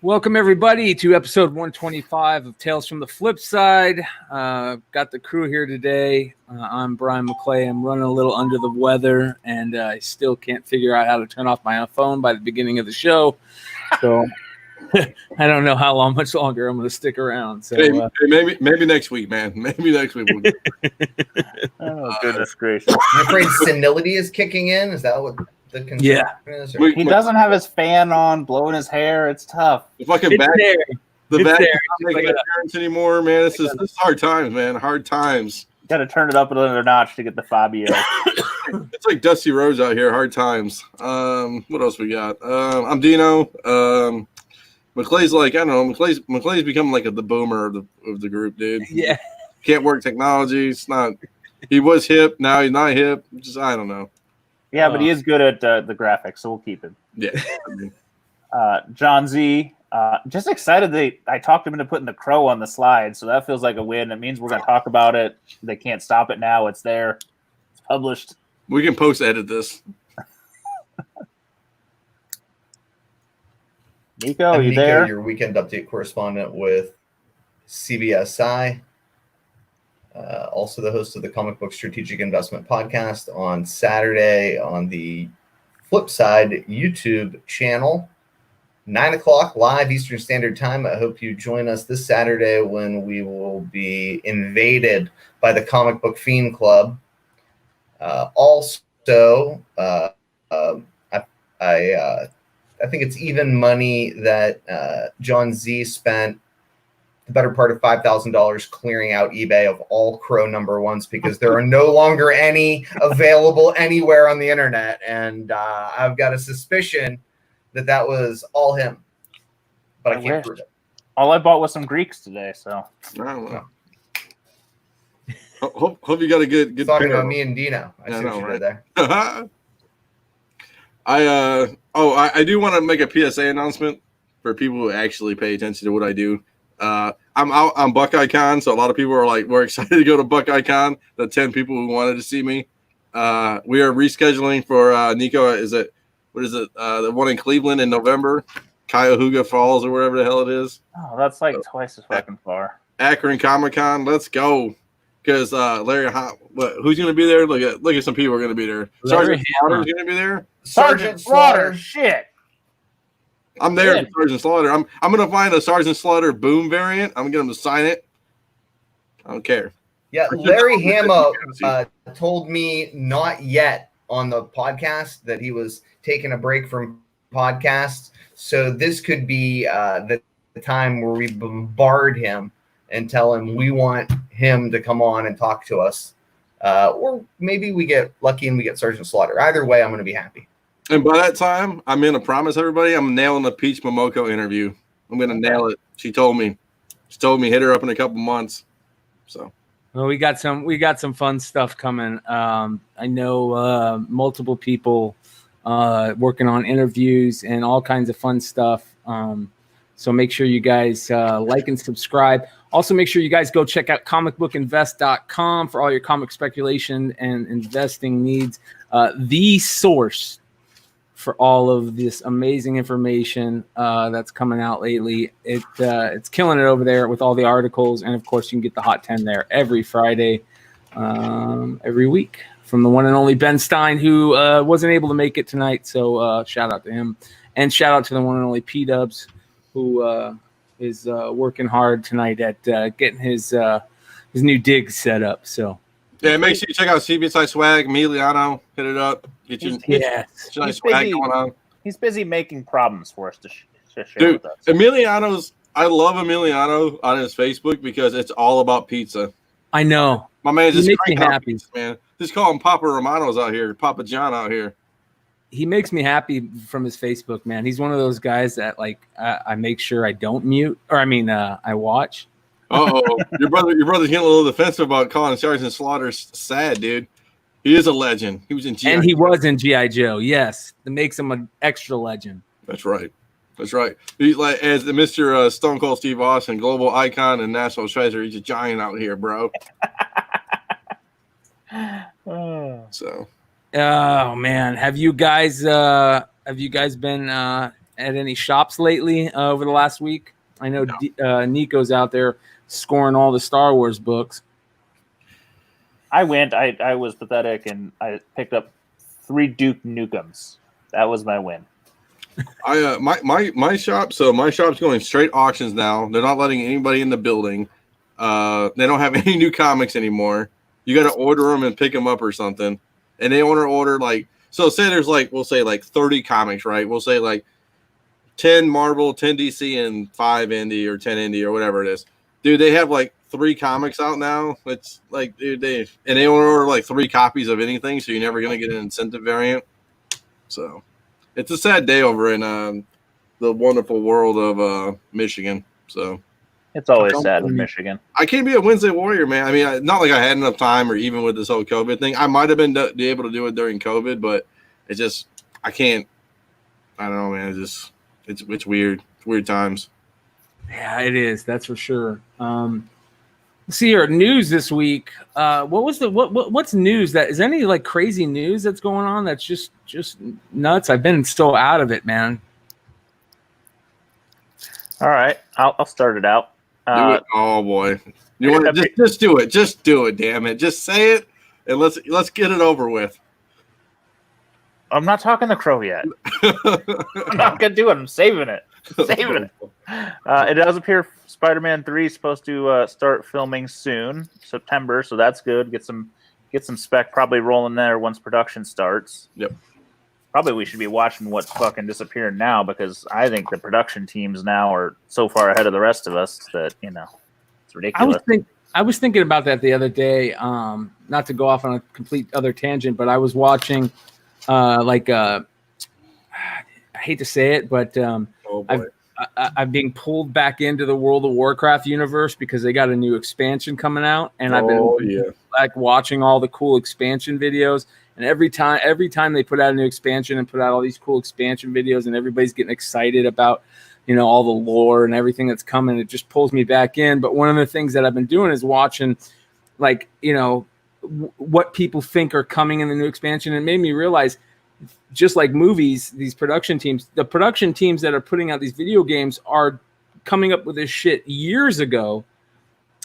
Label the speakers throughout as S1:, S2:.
S1: Welcome, everybody, to episode 125 of Tales from the Flipside. Got the crew here today. I'm Bryan McClay. I'm running a little under the weather, and I still can't figure out how to turn off my phone by the beginning of the show. So I don't know how much longer I'm going to stick around. So
S2: maybe next week, man. Maybe next week.
S3: Oh, goodness gracious.
S4: I'm afraid senility is kicking in. Is that what the concern is?
S3: He doesn't have his fan on, blowing his hair. It's tough.
S2: The fucking back not making an appearance anymore, man. This is hard times, man. Hard times.
S3: Got to turn it up another notch to get the Fabio.
S2: It's like Dusty Rhodes out here. Hard times. What else we got? I'm Deno. McClay's like, I don't know. McClay's become like the boomer of the group, dude.
S1: Yeah.
S2: Can't work technology. It's not. He was hip. Now he's not hip. Just I don't know.
S3: Yeah, but he is good at the graphics, so we'll keep him.
S2: Yeah.
S3: Jon Z. Just excited I talked him into putting the crow on the slide, so that feels like a win. It means we're going to talk about it. They can't stop it now. It's there. It's published.
S2: We can post-edit this.
S3: Nico, are you there?
S4: Your weekend update correspondent with CBSI. Also the host of the Comic Book Strategic Investment Podcast on Saturday on the Flipside YouTube channel. 9 o'clock live Eastern Standard Time. I hope you join us this Saturday when we will be invaded by the Comic Book Fiend Club. I think it's even money that Jon Z spent the better part of $5,000 clearing out eBay of all Crow number ones because there are no longer any available anywhere on the internet. And I've got a suspicion that was all him, but I can't prove it.
S3: All I bought was some Greeks today, so.
S2: I don't know. Hope you got a good
S4: talking about me and Deno. I see what you did there.
S2: I do want to make a PSA announcement for people who actually pay attention to what I do. I'm out on Buckeye Con, so a lot of people are like, we're excited to go to Buckeye Con. The 10 people who wanted to see me. We are rescheduling for Nico. The one in Cleveland in November, Cuyahoga Falls or wherever the hell it is.
S3: Oh, that's like twice as fucking far.
S2: Akron Comic Con, let's go. Because Larry, who's going to be there? Look at some people are going to be there. Sergeant Slaughter's going to be there.
S3: Sergeant Slaughter, shit.
S2: I'm there for Sergeant Slaughter. I'm going to find a Sergeant Slaughter Boom variant. I'm going to get him to sign it. I don't care.
S4: Yeah, Larry Hama told me not yet on the podcast that he was taking a break from podcasts. So this could be the time where we bombard him and tell him we want him to come on and talk to us. Or maybe we get lucky and we get Sergeant Slaughter. Either way, I'm going to be happy.
S2: And by that time, I'm going to promise everybody I'm nailing the Peach Momoko interview. I'm going to nail it. She told me hit her up in a couple months. So.
S1: Well, we got some fun stuff coming. I know multiple people working on interviews and all kinds of fun stuff. So make sure you guys like and subscribe. Also, make sure you guys go check out comicbookinvest.com for all your comic speculation and investing needs. The source for all of this amazing information that's coming out lately. It's killing it over there with all the articles. And, of course, you can get the Hot 10 there every Friday, every week from the one and only Ben Stein, who wasn't able to make it tonight. So shout out to him. And shout out to the one and only P-Dubs, who is working hard tonight at getting his new dig set up. So
S2: yeah, make sure you check out CBSI swag. Emiliano, hit it up. Get your nice swag going on.
S3: He's busy making problems for us to share
S2: with
S3: us.
S2: Emiliano's. I love Emiliano on his Facebook because it's all about pizza.
S1: I know.
S2: My man just
S1: makes me happy,
S2: pizza, man. Just call him Papa Romano's out here, Papa John out here.
S1: He makes me happy from his Facebook, man. He's one of those guys that I make sure I don't mute, or I watch.
S2: Your brother's getting a little defensive about calling Sergeant Slaughter sad, dude. He is a legend. He was in G.I.
S1: And he was in G.I. Joe, yes. That makes him an extra legend.
S2: That's right. He's like, as the Mr. Stone Cold Steve Austin, global icon and national treasure. He's a giant out here, bro. So.
S1: Oh man, have you guys been at any shops lately over the last week? I know Nico's out there scoring all the Star Wars books.
S3: I went. I was pathetic, and I picked up 3 Duke Nukems. That was my win.
S2: My shop. So my shop's going straight auctions now. They're not letting anybody in the building. They don't have any new comics anymore. You got to order them and pick them up or something. And they order like, so say there's like, we'll say like 30 comics, right? We'll say like 10 Marvel, 10 DC, and 5 indie or 10 indie or whatever it is. Dude, they have like 3 comics out now. It's like, dude, they order like 3 copies of anything, so you're never gonna get an incentive variant. So it's a sad day over in the wonderful world of Michigan. So
S3: it's always sad in Michigan.
S2: I can't be a Wednesday warrior, man. I mean, not like I had enough time, or even with this whole COVID thing. I might have been able to do it during COVID, but it's just I can't. I don't know, man. It's weird. It's weird times.
S1: Yeah, it is. That's for sure. Let's see here, news this week. What's news? That is any like crazy news that's going on? That's just nuts. I've been so out of it, man.
S3: All right, I'll start it out.
S2: Do it. Oh boy, you want to just do it? Just do it, damn it! Just say it, and let's get it over with.
S3: I'm not talking the Crow yet. I'm not gonna do it. I'm saving it. It does appear Spider-Man 3 is supposed to start filming soon, September. So that's good. Get some spec probably rolling there once production starts.
S2: Yep.
S3: Probably we should be watching what's fucking disappearing now, because I think the production teams now are so far ahead of the rest of us that it's ridiculous.
S1: I was thinking about that the other day. Not to go off on a complete other tangent, but I was watching I hate to say it, but I'm being pulled back into the World of Warcraft universe because they got a new expansion coming out, and I've been like watching all the cool expansion videos. And every time they put out a new expansion and put out all these cool expansion videos, and everybody's getting excited about all the lore and everything that's coming, it just pulls me back in. But one of the things that I've been doing is watching, like what people think are coming in the new expansion. And it made me realize, just like movies, the production teams that are putting out these video games are coming up with this shit years ago.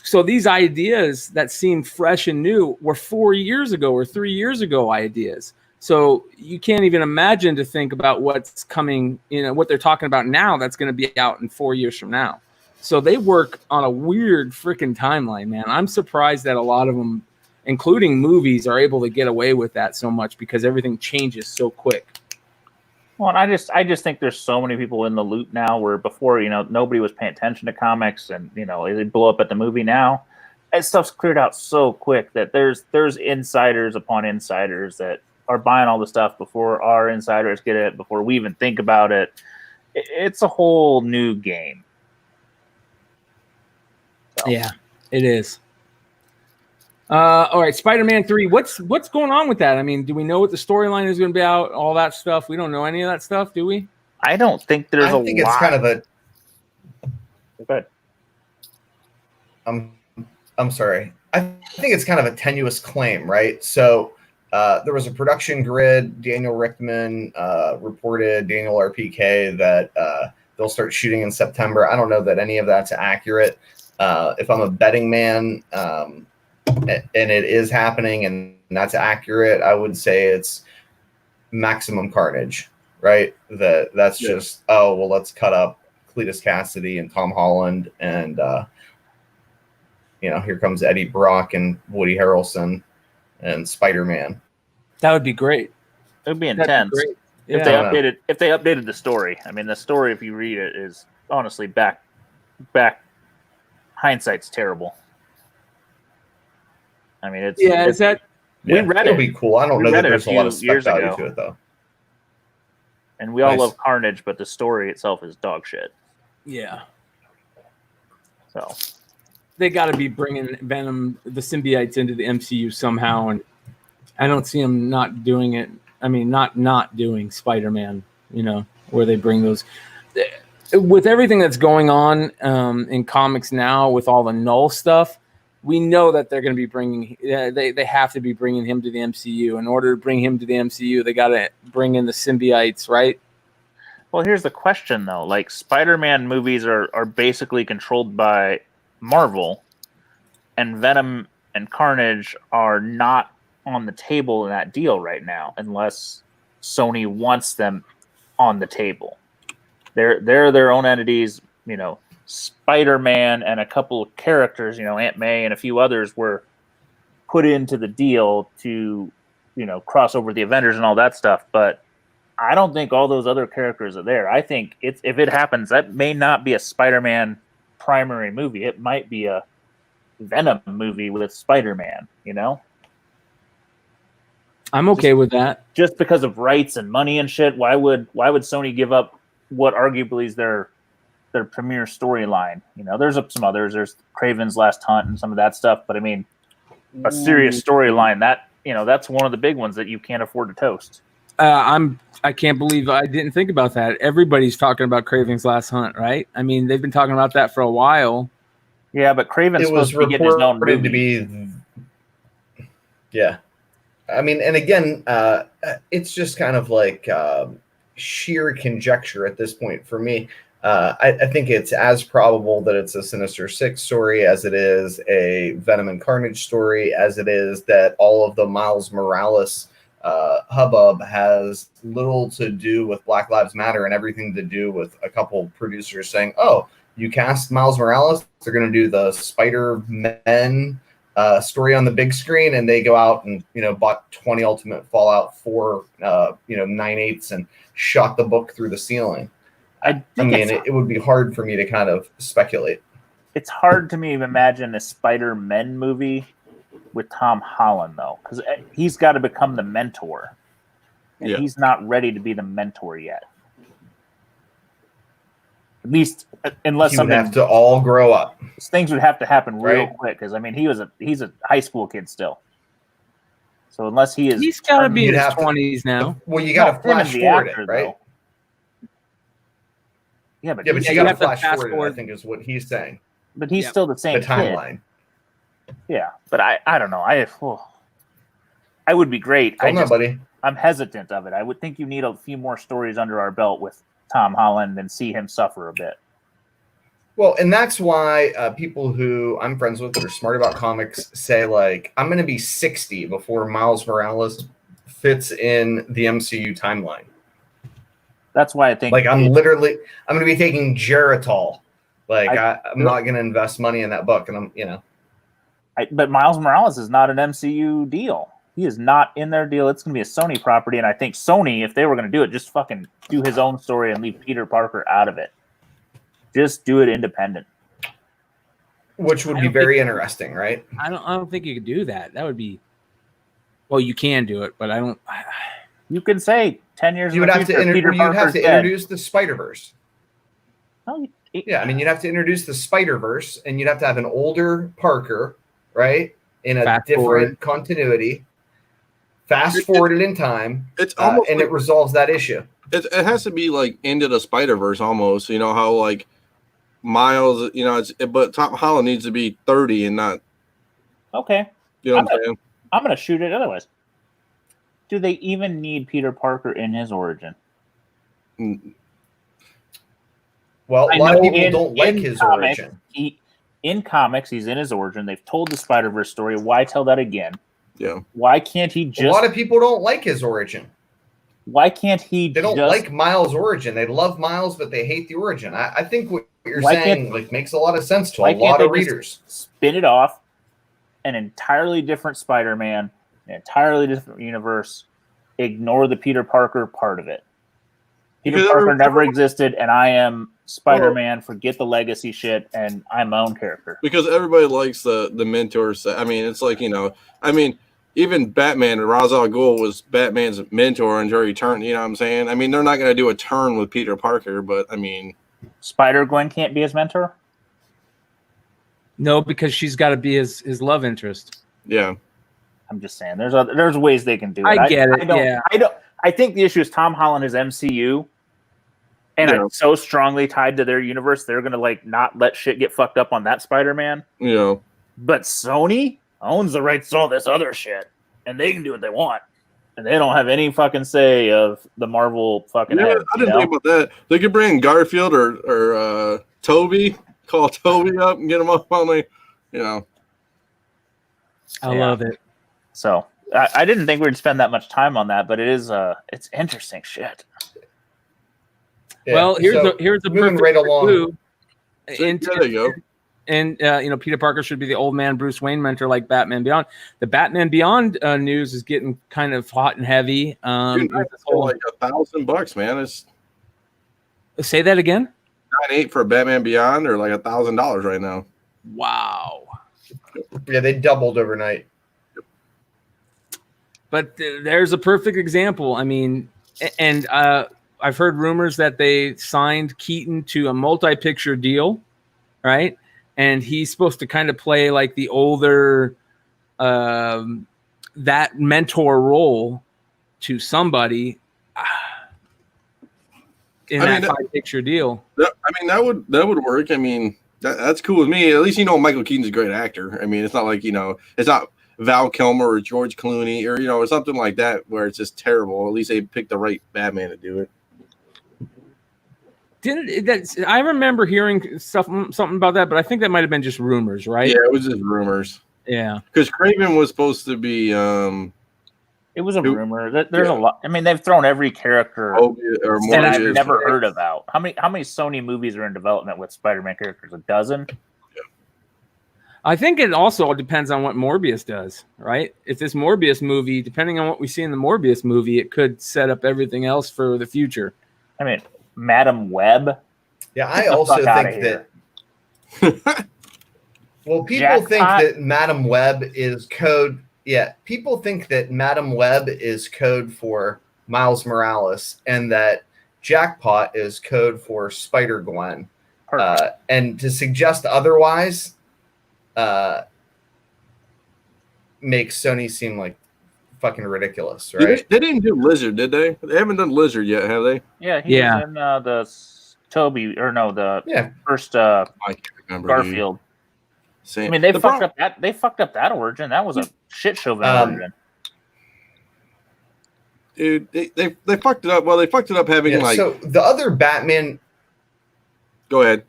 S1: So these ideas that seem fresh and new were 4 years ago or 3 years ago ideas. So you can't even imagine to think about what's coming, what they're talking about now that's going to be out in 4 years from now. So they work on a weird freaking timeline, man. I'm surprised that a lot of them, including movies, are able to get away with that so much, because everything changes so quick.
S3: Well, I just think there's so many people in the loop now, where before, nobody was paying attention to comics, and they blow up at the movie now. That stuff's cleared out so quick that there's insiders upon insiders that are buying all the stuff before our insiders get it, before we even think about it. It's a whole new game. So.
S1: Yeah, it is. All right, Spider-Man 3. What's going on with that? I mean, do we know what the storyline is going to be out? All that stuff. We don't know any of that stuff, do we?
S3: I don't think there's
S4: I think it's kind of a.
S3: Go
S4: ahead. I'm sorry. I think it's kind of a tenuous claim, right? So there was a production grid. Daniel Richtman reported, Daniel RPK, that they'll start shooting in September. I don't know that any of that's accurate. If I'm a betting man, and it is happening and that's accurate, I would say it's Maximum Carnage, right? That's just, let's cut up Cletus Cassidy and Tom Holland, and here comes Eddie Brock and Woody Harrelson and Spider-Man.
S1: That would be great.
S3: It would be intense. If they updated the story. I mean, the story, if you read it, is honestly back hindsight's terrible. I mean, we read it.
S4: It'll be cool. I don't know that there's a lot of spec value to it, though.
S3: And we all love Carnage, but the story itself is dog shit.
S1: Yeah.
S3: So
S1: they got to be bringing Venom, the symbiotes, into the MCU somehow, and I don't see them not doing it. I mean, not doing Spider-Man, where they bring those. With everything that's going on in comics now, with all the Null stuff, we know that they're going to be bringing. They have to be bringing him to the MCU. In order to bring him to the MCU, they got to bring in the symbiotes, right?
S3: Well, here's the question though. Like Spider-Man movies are basically controlled by Marvel, and Venom and Carnage are not on the table in that deal right now, unless Sony wants them on the table. They're their own entities. You know, Spider-Man and a couple of characters, you know, Aunt May and a few others were put into the deal to, you know, cross over the Avengers and all that stuff. But I don't think all those other characters are there. I think if it happens, that may not be a Spider-Man primary movie. It might be a Venom movie with Spider-Man, you know?
S1: I'm okay with that.
S3: Just because of rights and money and shit, why would Sony give up what arguably is their premier storyline? You know, there's some others. There's Kraven's Last Hunt and some of that stuff. But I mean, a serious storyline, that, you know, that's one of the big ones that you can't afford to toast.
S1: I can't believe I didn't think about that. Everybody's talking about Kraven's Last Hunt, right? I mean, they've been talking about that for a while.
S3: Yeah, but Kraven's supposed to be getting his own movie.
S4: To be, yeah. I mean, and again, it's just kind of like sheer conjecture at this point for me. I think it's as probable that it's a Sinister Six story as it is a Venom and Carnage story, as it is that all of the Miles Morales hubbub has little to do with Black Lives Matter and everything to do with a couple producers saying, oh, you cast Miles Morales, they're going to do the Spider-Men story on the big screen, and they go out and, you know, bought 20 Ultimate Fallout 4, 9/8 and shot the book through the ceiling. I mean, it would be hard for me to kind of speculate.
S3: It's hard to me to imagine a Spider-Men movie with Tom Holland, though, because he's got to become the mentor, and he's not ready to be the mentor yet. At least, unless
S4: something have to all grow up.
S3: Things would have to happen real quick, because I mean, he's a high school kid still. So unless he's
S1: got to be in his 20s now.
S4: Well, you got to flash forward it, right?
S3: Though. Yeah, but
S4: you got to flash forward. I think is what he's saying.
S3: But he's still the same
S4: timeline.
S3: Kid. Yeah, but I don't know. I would be great.
S4: Buddy.
S3: I'm hesitant of it. I would think you need a few more stories under our belt with Tom Holland and see him suffer a bit.
S4: Well, and that's why people who I'm friends with that are smart about comics say, like, I'm going to be 60 before Miles Morales fits in the MCU timeline.
S3: That's why I think,
S4: like, I'm going to be taking Geritol. Like, I'm not going to invest money in that book, and I'm, you know.
S3: But Miles Morales is not an MCU deal. He is not in their deal. It's going to be a Sony property, and I think Sony, if they were going to do it, just fucking do his own story and leave Peter Parker out of it. Just do it independent.
S4: Which would be very interesting, right?
S1: I don't think you could do that. That would be. Well, you can do it, but I don't.
S3: You can say 10 years.
S4: You would have to introduce the SpiderVerse.
S3: Oh,
S4: yeah, I mean, you'd have to introduce the SpiderVerse, and you'd have to have an older Parker, right, in a different continuity, fast forwarded in time,
S2: it's almost
S4: and it resolves that issue.
S2: It has to be like into the Spider-Verse almost. You know how like Miles, you know, but Tom Holland needs to be 30 and not.
S3: Okay.
S2: You know what I'm saying?
S3: I'm going to shoot it otherwise. Do they even need Peter Parker in his origin?
S4: Well, a lot of people don't like his origin.
S3: In comics, he's in his origin. They've told the Spider-Verse story. Why tell that again?
S2: Yeah.
S3: Why can't he just...
S4: A lot of people don't like his origin.
S3: Why can't he
S4: They don't like Miles' origin. They love Miles, but they hate the origin. I think what you're saying like makes a lot of sense to a lot of readers.
S3: Spin it off, an entirely different Spider-Man, an entirely different universe. Ignore the Peter Parker part of it. Peter Parker never existed, and I am Spider-Man. Forget the legacy shit, and I'm my own character.
S2: Because everybody likes the mentor. I mean, it's like, you know, I mean, even Batman, Ra's al Ghul was Batman's mentor until he turned. You know what I'm saying? I mean, they're not going to do a turn with Peter Parker, but I mean,
S3: SpiderGwen can't be his mentor.
S1: No, because she's got to be his love interest.
S2: Yeah,
S3: I'm just saying, there's ways they can do it.
S1: I get it.
S3: I think the issue is Tom Holland is MCU, and it's so strongly tied to their universe, they're gonna like not let shit get fucked up on that Spider-Man.
S2: Yeah,
S3: but Sony owns the rights to all this other shit, and they can do what they want. And they don't have any fucking say of the Marvel fucking
S2: Yeah,
S3: head.
S2: I didn't think about that. They could bring Garfield or Toby, call Toby up and get him up on the, you know.
S1: I love it.
S3: So I didn't think we'd spend that much time on that, but it's interesting shit.
S4: Yeah.
S1: Well, here's
S4: So,
S1: a
S4: moving
S1: perfect
S4: right along.
S1: clue.
S2: There you go.
S1: And Peter Parker should be the old man Bruce Wayne mentor like Batman Beyond. The Batman Beyond news is getting kind of hot and heavy.
S2: Dude, that's like $1,000, man. It's
S1: Say that again.
S2: 9.8 for Batman Beyond, or like $1,000 right now.
S1: Wow.
S4: Yeah, they doubled overnight.
S1: But there's a perfect example. I mean, and I've heard rumors that they signed Keaton to a multi-picture deal, right? And he's supposed to kind of play like the older, that mentor role to somebody in that 5-picture deal.
S2: That would work. I mean, that's cool with me. At least Michael Keaton's a great actor. I mean, it's not like it's not Val Kilmer or George Clooney or something like that where it's just terrible. At least they picked the right Batman to do it.
S1: I remember hearing something about that, but I think that might have been just rumors, right?
S2: Yeah, it was just rumors.
S1: Yeah,
S2: because Craven was supposed to be.
S3: It was a rumor. There's a lot. I mean, they've thrown every character that I've never heard about. How many Sony movies are in development with Spider-Man characters? A dozen.
S2: Yeah.
S1: I think it also depends on what Morbius does, right? If this Morbius movie, depending on what we see in the Morbius movie, it could set up everything else for the future.
S3: I mean, Madam Web.
S4: Yeah, I also think that. Well, people think that Madam Web is code. Yeah, people think that Madam Web is code for Miles Morales, and that Jackpot is code for SpiderGwen. And to suggest otherwise makes Sony seem like fucking ridiculous, right?
S2: They didn't do Lizard, did they? They haven't done Lizard yet, have they?
S3: Yeah, he was in the first
S2: I can't remember
S3: Garfield.
S2: I
S3: mean, they fucked up that. They fucked up that origin. That was a shit show of an origin.
S2: Dude, they fucked it up. Well, they fucked it up having
S4: So the other Batman.
S2: Go ahead.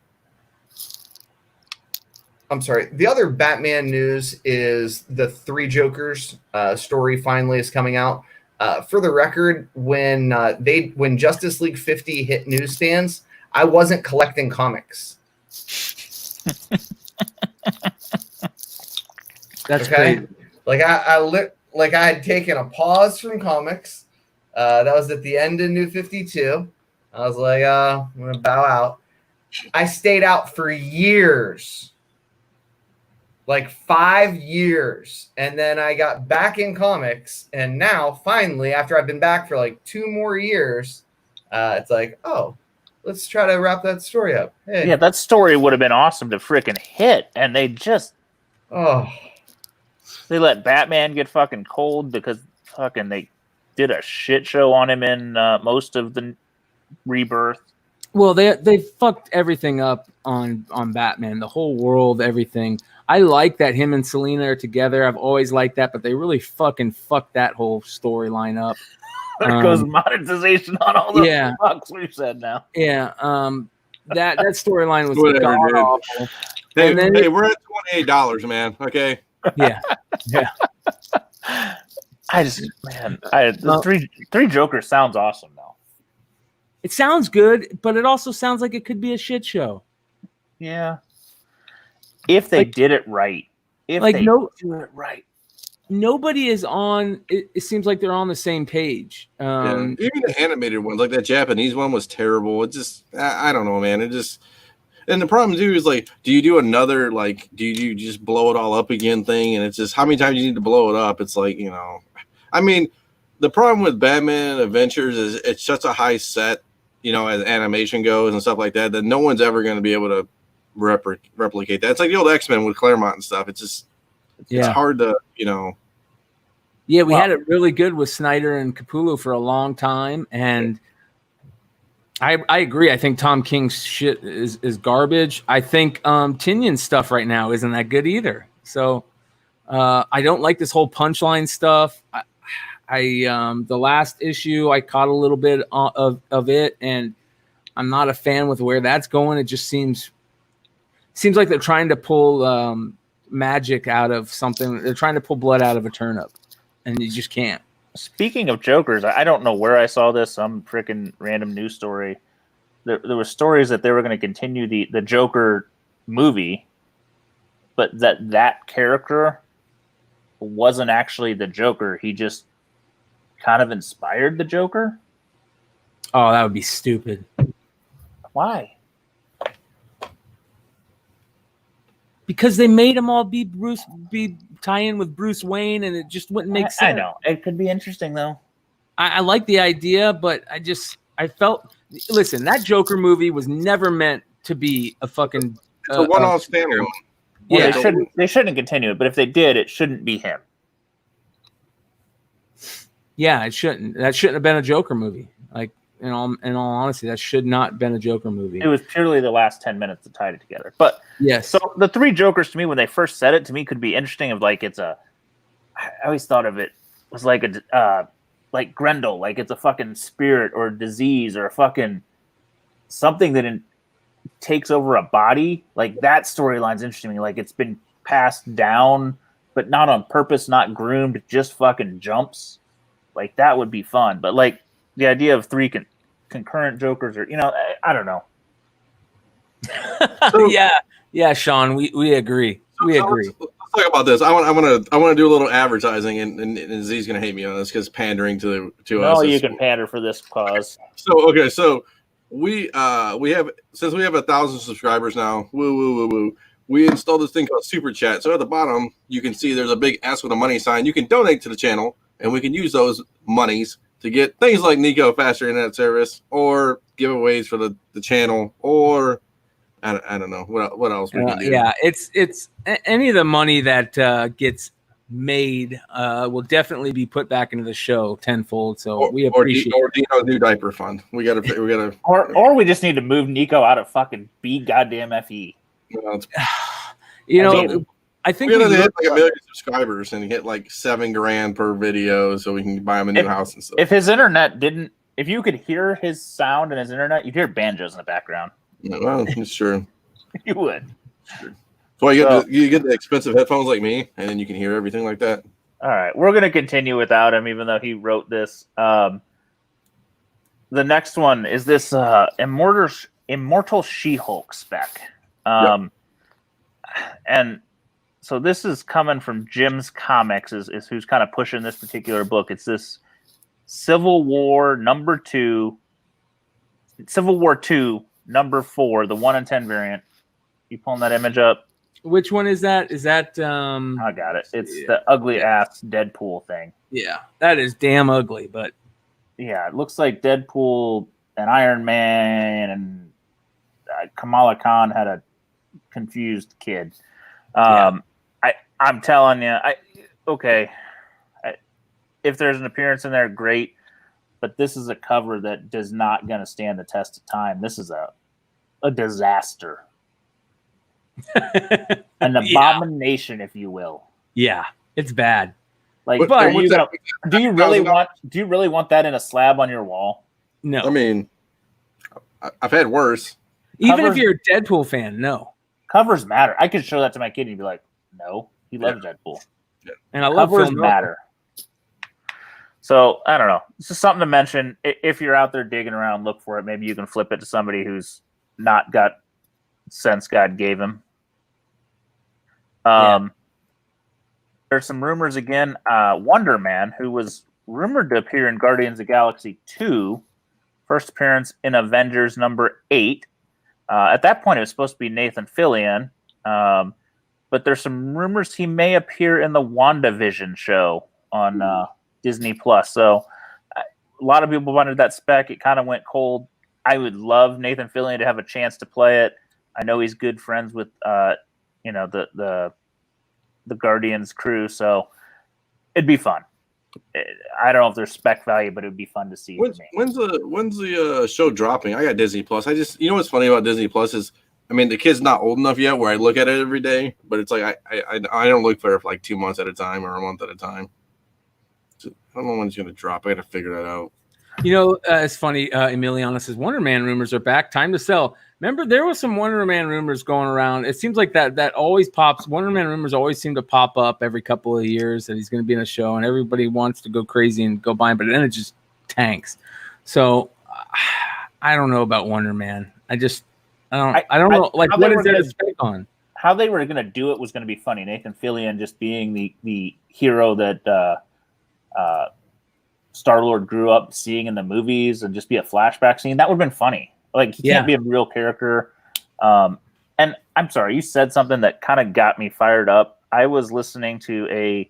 S4: I'm sorry. The other Batman news is the Three Jokers story finally is coming out. For the record, when Justice League 50 hit newsstands, I wasn't collecting comics.
S1: That's great.
S4: Like I had taken a pause from comics. That was at the end of New 52. I was like, I'm gonna bow out. I stayed out for years, like 5 years, and then I got back in comics. And now, finally, after I've been back for like 2 more years, it's like, oh, let's try to wrap that story up. Hey.
S3: Yeah, that story would have been awesome to freaking hit, and they just they let Batman get fucking cold because fucking they did a shit show on him in most of the Rebirth.
S1: Well, they fucked everything up on Batman, the whole world, everything. I like that him and Selena are together. I've always liked that, but they really fucking fucked that whole storyline up.
S3: There goes monetization on all the fucks we've said now.
S1: Yeah, that storyline was god awful.
S2: Hey, we're at $28, man. Okay.
S1: Yeah.
S3: The three Jokers sounds awesome though.
S1: It sounds good, but it also sounds like it could be a shit show.
S3: Yeah. If they did it right. Do it right.
S1: Nobody is on. It seems like they're on the same page.
S2: Even the animated ones, like that Japanese one, was terrible. It just, I don't know, man. It just, and the problem too is like, do you do another do you just blow it all up again thing? And it's just, how many times you need to blow it up? It's like, I mean, the problem with Batman Adventures is it's such a high set, as animation goes and stuff like that no one's ever going to be able to replicate that. It's like the old X-Men with Claremont and stuff. It's just, it's hard to,
S1: Yeah, we had it really good with Snyder and Capullo for a long time, and I agree. I think Tom King's shit is garbage. I think Tynion's stuff right now isn't that good either. So I don't like this whole punchline stuff. The last issue I caught a little bit of it, and I'm not a fan with where that's going. It just seems like they're trying to pull magic out of something. They're trying to pull blood out of a turnip, and you just can't.
S3: Speaking of Jokers, I don't know where I saw this. Some freaking random news story. There were stories that they were going to continue the Joker movie, but that character wasn't actually the Joker. He just kind of inspired the Joker.
S1: Oh, that would be stupid.
S3: Why?
S1: Because they made him all be tie in with Bruce Wayne, and it just wouldn't make sense.
S3: I know. It could be interesting, though.
S1: I like the idea, but I felt... Listen, that Joker movie was never meant to be a fucking...
S2: It's a one-off standalone.
S3: Well,
S1: Yeah.
S3: They shouldn't continue it, but if they did, it shouldn't be him.
S1: Yeah, it shouldn't. That shouldn't have been a Joker movie. Like, in all honesty, that should not have been a Joker movie.
S3: It was purely the last 10 minutes that tied it together. But
S1: yes.
S3: So the three Jokers to me, when they first said it to me, could be interesting. Of like, I always thought of it was like like Grendel, like it's a fucking spirit or a disease or a fucking something that takes over a body. Like that storyline's interesting to me. Like it's been passed down, but not on purpose, not groomed, just fucking jumps. Like that would be fun. But like the idea of three concurrent Jokers, or I don't know.
S1: yeah, Sean, we agree. We agree.
S2: Let's talk about this. I want to do a little advertising, and Z's gonna hate me on this because pandering to us.
S3: No, you can pander for this cause.
S2: So we have, since we have 1,000 subscribers now. Woo. We installed this thing called Super Chat. So at the bottom, you can see there's a big S with a money sign. You can donate to the channel, and we can use those monies to get things like Nico faster internet service, or giveaways for the channel, or I don't know what else we can do.
S1: Yeah, it's any of the money that gets made will definitely be put back into the show tenfold. So we appreciate
S2: or Deno's new diaper fund. We gotta
S3: or we just need to move Nico out of fucking goddamn FE.
S1: I think
S2: we gotta hit like 1 million subscribers and hit like $7,000 per video so we can buy him a new house and stuff.
S3: If his internet didn't, if you could hear his sound and his internet, you'd hear banjos in the background.
S2: Well, it's true.
S3: You would.
S2: Sure. So you get the expensive headphones like me, and then you can hear everything like that.
S3: All right, we're gonna continue without him, even though he wrote this. The next one is this Immortal She-Hulk spec, and so this is coming from Jim's Comics, is who's kind of pushing this particular book. It's this Civil War #2, Civil War 2 #4, the 1 in 10 variant. You pulling that image up?
S1: Which one is that? Is that
S3: I got it. It's the ugly ass Deadpool thing.
S1: Yeah, that is damn ugly, but
S3: yeah, it looks like Deadpool and Iron Man and Kamala Khan had a confused kid. I'm telling you, if there's an appearance in there, great. But this is a cover that does not going to stand the test of time. This is a disaster, an abomination, if you will.
S1: Yeah, it's bad.
S3: Like, do you really want that in a slab on your wall?
S1: No.
S2: I mean, I've had worse.
S1: Even if you're a Deadpool fan, no.
S3: Covers matter. I could show that to my kid and he'd be like, no, he loves Deadpool.
S1: Yeah. And I love
S3: covers matter. So I don't know. It's just something to mention. If you're out there digging around, look for it. Maybe you can flip it to somebody who's not got sense God gave him. There's some rumors again. Wonder Man, who was rumored to appear in Guardians of the Galaxy 2, first appearance in Avengers #8. At that point, it was supposed to be Nathan Fillion, but there's some rumors he may appear in the WandaVision show on Disney Plus. So a lot of people wanted that spec. It kind of went cold. I would love Nathan Fillion to have a chance to play it. I know he's good friends with the Guardians crew, so it'd be fun. I don't know if there's spec value, but it would be fun to see.
S2: When's the show dropping? I got Disney Plus. What's funny about Disney Plus is, I mean, the kid's not old enough yet where I look at it every day, but it's like I don't look for it for like 2 months at a time or a month at a time. I don't know when it's going to drop. I got to figure that out.
S1: You know, it's funny. Emiliano says Wonder Man rumors are back. Time to sell. Remember, there was some Wonder Man rumors going around. It seems like that always pops. Wonder Man rumors always seem to pop up every couple of years that he's going to be in a show, and everybody wants to go crazy and go buy him, but then it just tanks. So I don't know about Wonder Man. I don't know. Like, what is there to spec on?
S3: How they were going to do it was going to be funny. Nathan Fillion just being the hero that Star-Lord grew up seeing in the movies and just be a flashback scene. That would have been funny. Like, he can't be a real character. And I'm sorry, you said something that kind of got me fired up. I was listening to a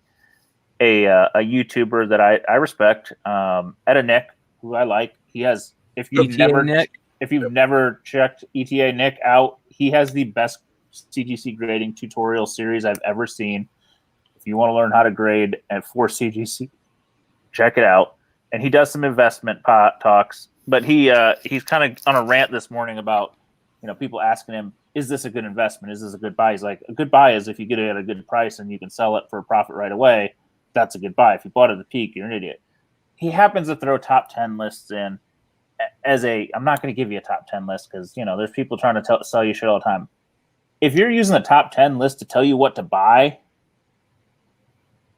S3: YouTuber that I respect, Etta Nick, who I like. He has, if you've never checked ETA Nick out, he has the best CGC grading tutorial series I've ever seen. If you want to learn how to grade for CGC, check it out. And he does some investment talks, but he's kind of on a rant this morning about, people asking him, is this a good investment? Is this a good buy? He's like, a good buy is if you get it at a good price and you can sell it for a profit right away. That's a good buy. If you bought it at the peak, you're an idiot. He happens to throw top 10 lists in I'm not going to give you a top 10 list because, there's people trying to sell you shit all the time. If you're using the top 10 list to tell you what to buy,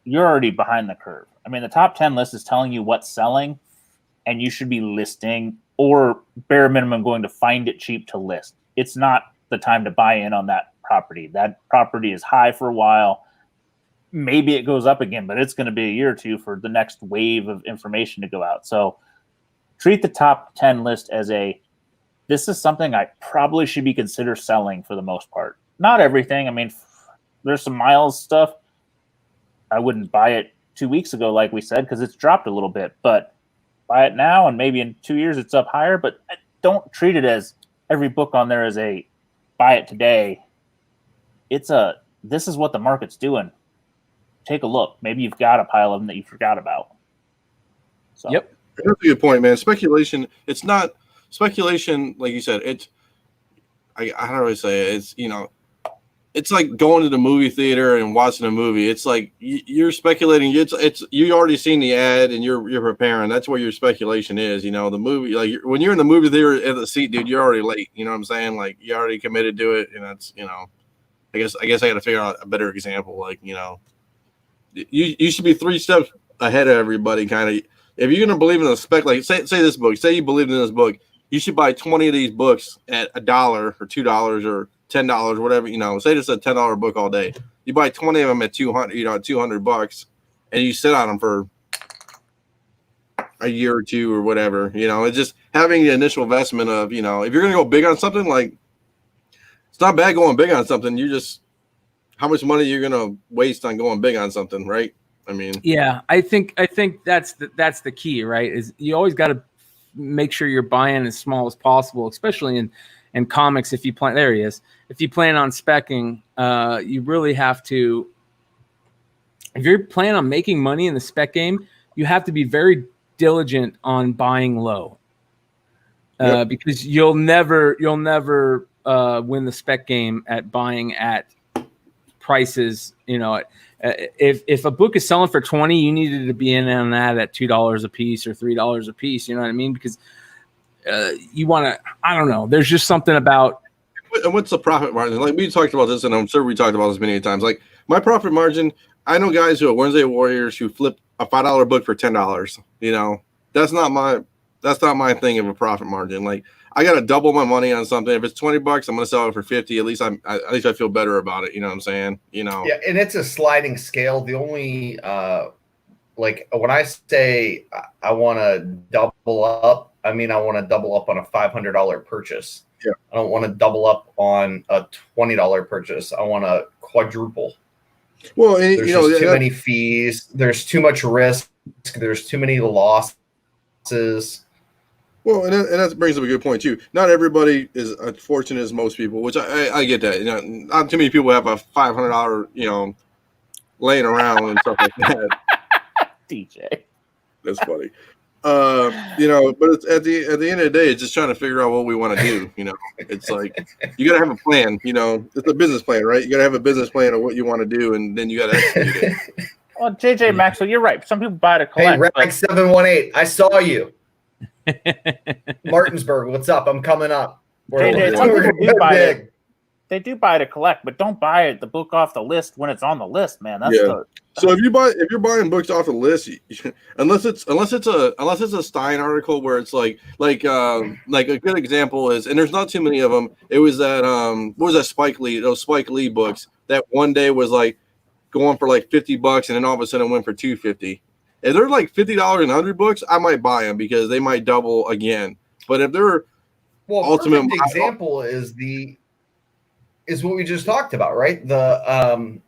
S3: you're already behind the curve. I mean, the top 10 list is telling you what's selling, and you should be listing or bare minimum going to find it cheap to list. It's not the time to buy in on that property. That property is high for a while. Maybe it goes up again, but it's going to be a year or two for the next wave of information to go out. So treat the top 10 list as this is something I probably should be considered selling for the most part. Not everything. I mean, there's some Miles stuff. I wouldn't buy it 2 weeks ago, like we said, because it's dropped a little bit, but buy it now and maybe in 2 years it's up higher, but don't treat it as every book on there is a buy it today. This is what the market's doing. Take a look. Maybe you've got a pile of them that you forgot about. So.
S1: Yep.
S2: That's a good point, man. Speculation. It's not speculation. Like you said, how do I say it? It's, it's like going to the movie theater and watching a movie. It's like you're speculating. It's you already seen the ad and you're preparing. That's where your speculation is. The movie, like when you're in the movie theater at the seat, dude, you're already late. You know what I'm saying? Like you already committed to it, and that's I guess I got to figure out a better example. Like you should be 3 steps ahead of everybody. Kind of, if you're gonna believe in a spec, like say this book. Say you believe in this book, you should buy 20 of these books at $1 or $2 or $10, whatever, say it's a $10 book all day. You buy 20 of them at $200, and you sit on them for a year or two or whatever. It's just having the initial investment of, if you're going to go big on something, like it's not bad going big on something. You just, how much money you're going to waste on going big on something, right? I mean, yeah,
S1: I think that's the key, right? Is you always got to make sure you're buying as small as possible, especially in comics. If you plan, there he is. If you plan on speccing, you really have to. If you're planning on making money in the spec game, you have to be very diligent on buying low, because you'll never win the spec game at buying at prices. If a book is selling for 20, you needed to be in on that at $2 a piece or $3 a piece. You know what I mean? Because you want to, I don't know. There's just something about.
S2: And what's the profit margin? Like we talked about this, and I'm sure we talked about this many times. Like my profit margin, I know guys who are Wednesday Warriors who flip a $5 book for $10. That's not my thing of a profit margin. Like I got to double my money on something. If it's $20, I'm going to sell it for 50. At least I feel better about it. You know what I'm saying? Yeah,
S4: and it's a sliding scale. The only like when I say I want to double up, I mean I want to double up on a $500 purchase.
S2: Yeah.
S4: I don't want to double up on a $20 purchase. I want to quadruple.
S2: Well,
S4: there's just too many fees. There's too much risk. There's too many losses.
S2: Well, and that brings up a good point too. Not everybody is as fortunate as most people, which I get that. Not too many people have a $500, laying around and stuff like that.
S3: DJ,
S2: that's funny. But it's at the end of the day, it's just trying to figure out what we want to do. It's like you got to have a plan. It's a business plan, right? You got to have a business plan of what you want to do, and then you got to execute it.
S3: Well, JJ Maxwell, you're right. Some people buy to collect.
S4: Hey, Rag718, I saw you. Martinsburg, what's up? I'm coming up.
S3: JJ, some people do buy it. They do buy to collect, but don't buy the book off the list when it's on the list, man. That's
S2: so if you're buying books off the list, unless it's a Stein article where it's like a good example is, and there's not too many of them. It was that what was that Spike Lee books that one day was like going for like $50 and then all of a sudden it went for $250. If they're like $50 and 100 books, I might buy them because they might double again. But if they're ultimate
S4: example is what we just talked about, right? The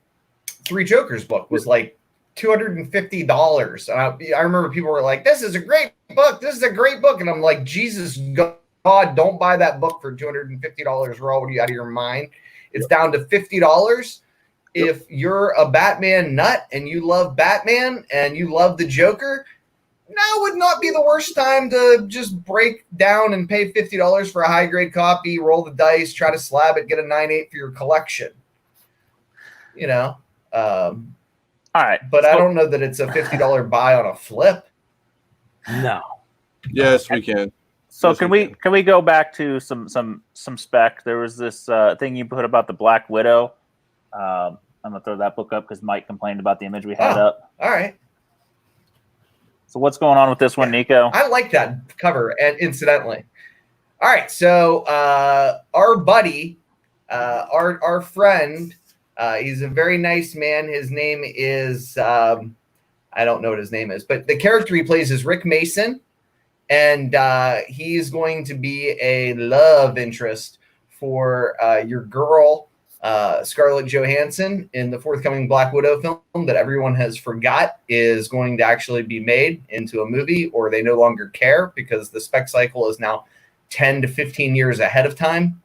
S4: Three Jokers book was like $250. I remember people were like, "This is a great book. This is a great book," and I'm like, "Jesus God, don't buy that book for $250. We're already out of your mind." It's down to $50. If you're a Batman nut and you love Batman and you love the Joker, now would not be the worst time to just break down and pay $50 for a high grade copy, roll the dice, try to slab it, get a 9.8 for your collection. All right. But I don't know that it's a $50 buy on a flip.
S1: No.
S2: Yes, we can.
S3: So can we go back to some spec? There was this thing you put about the Black Widow. I'm gonna throw that book up because Mike complained about the image we had up.
S4: All right.
S3: So what's going on with this one, Nico?
S4: I like that cover, and incidentally. All right, so our buddy, our friend, he's a very nice man. His name is, I don't know what his name is, but the character he plays is Rick Mason, and he's going to be a love interest for your girl, Scarlett Johansson, in the forthcoming Black Widow film that everyone has forgot is going to actually be made into a movie, or they no longer care because the spec cycle is now 10 to 15 years ahead of time.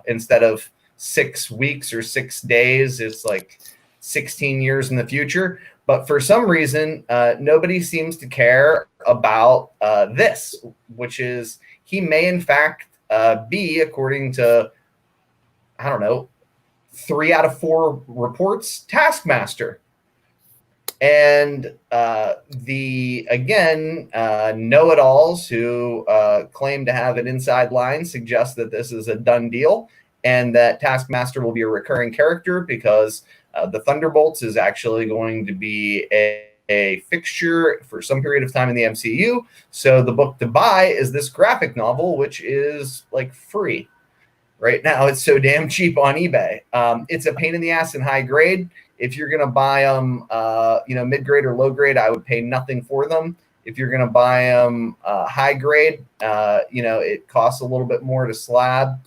S4: Instead of 6 weeks or 6 days, it's like 16 years in the future. But for some reason, nobody seems to care about this, which is he may in fact be, according to, I don't know, 3 out of 4 reports, Taskmaster. And the, again, know-it-alls who claim to have an inside line suggest that this is a done deal and that Taskmaster will be a recurring character because the Thunderbolts is actually going to be a fixture for some period of time in the MCU. So the book to buy is this graphic novel, which is like free. Right now, it's so damn cheap on eBay. It's a pain in the ass in high grade. If you're going to buy them, mid grade or low grade, I would pay nothing for them. If you're going to buy them high grade, it costs a little bit more to slab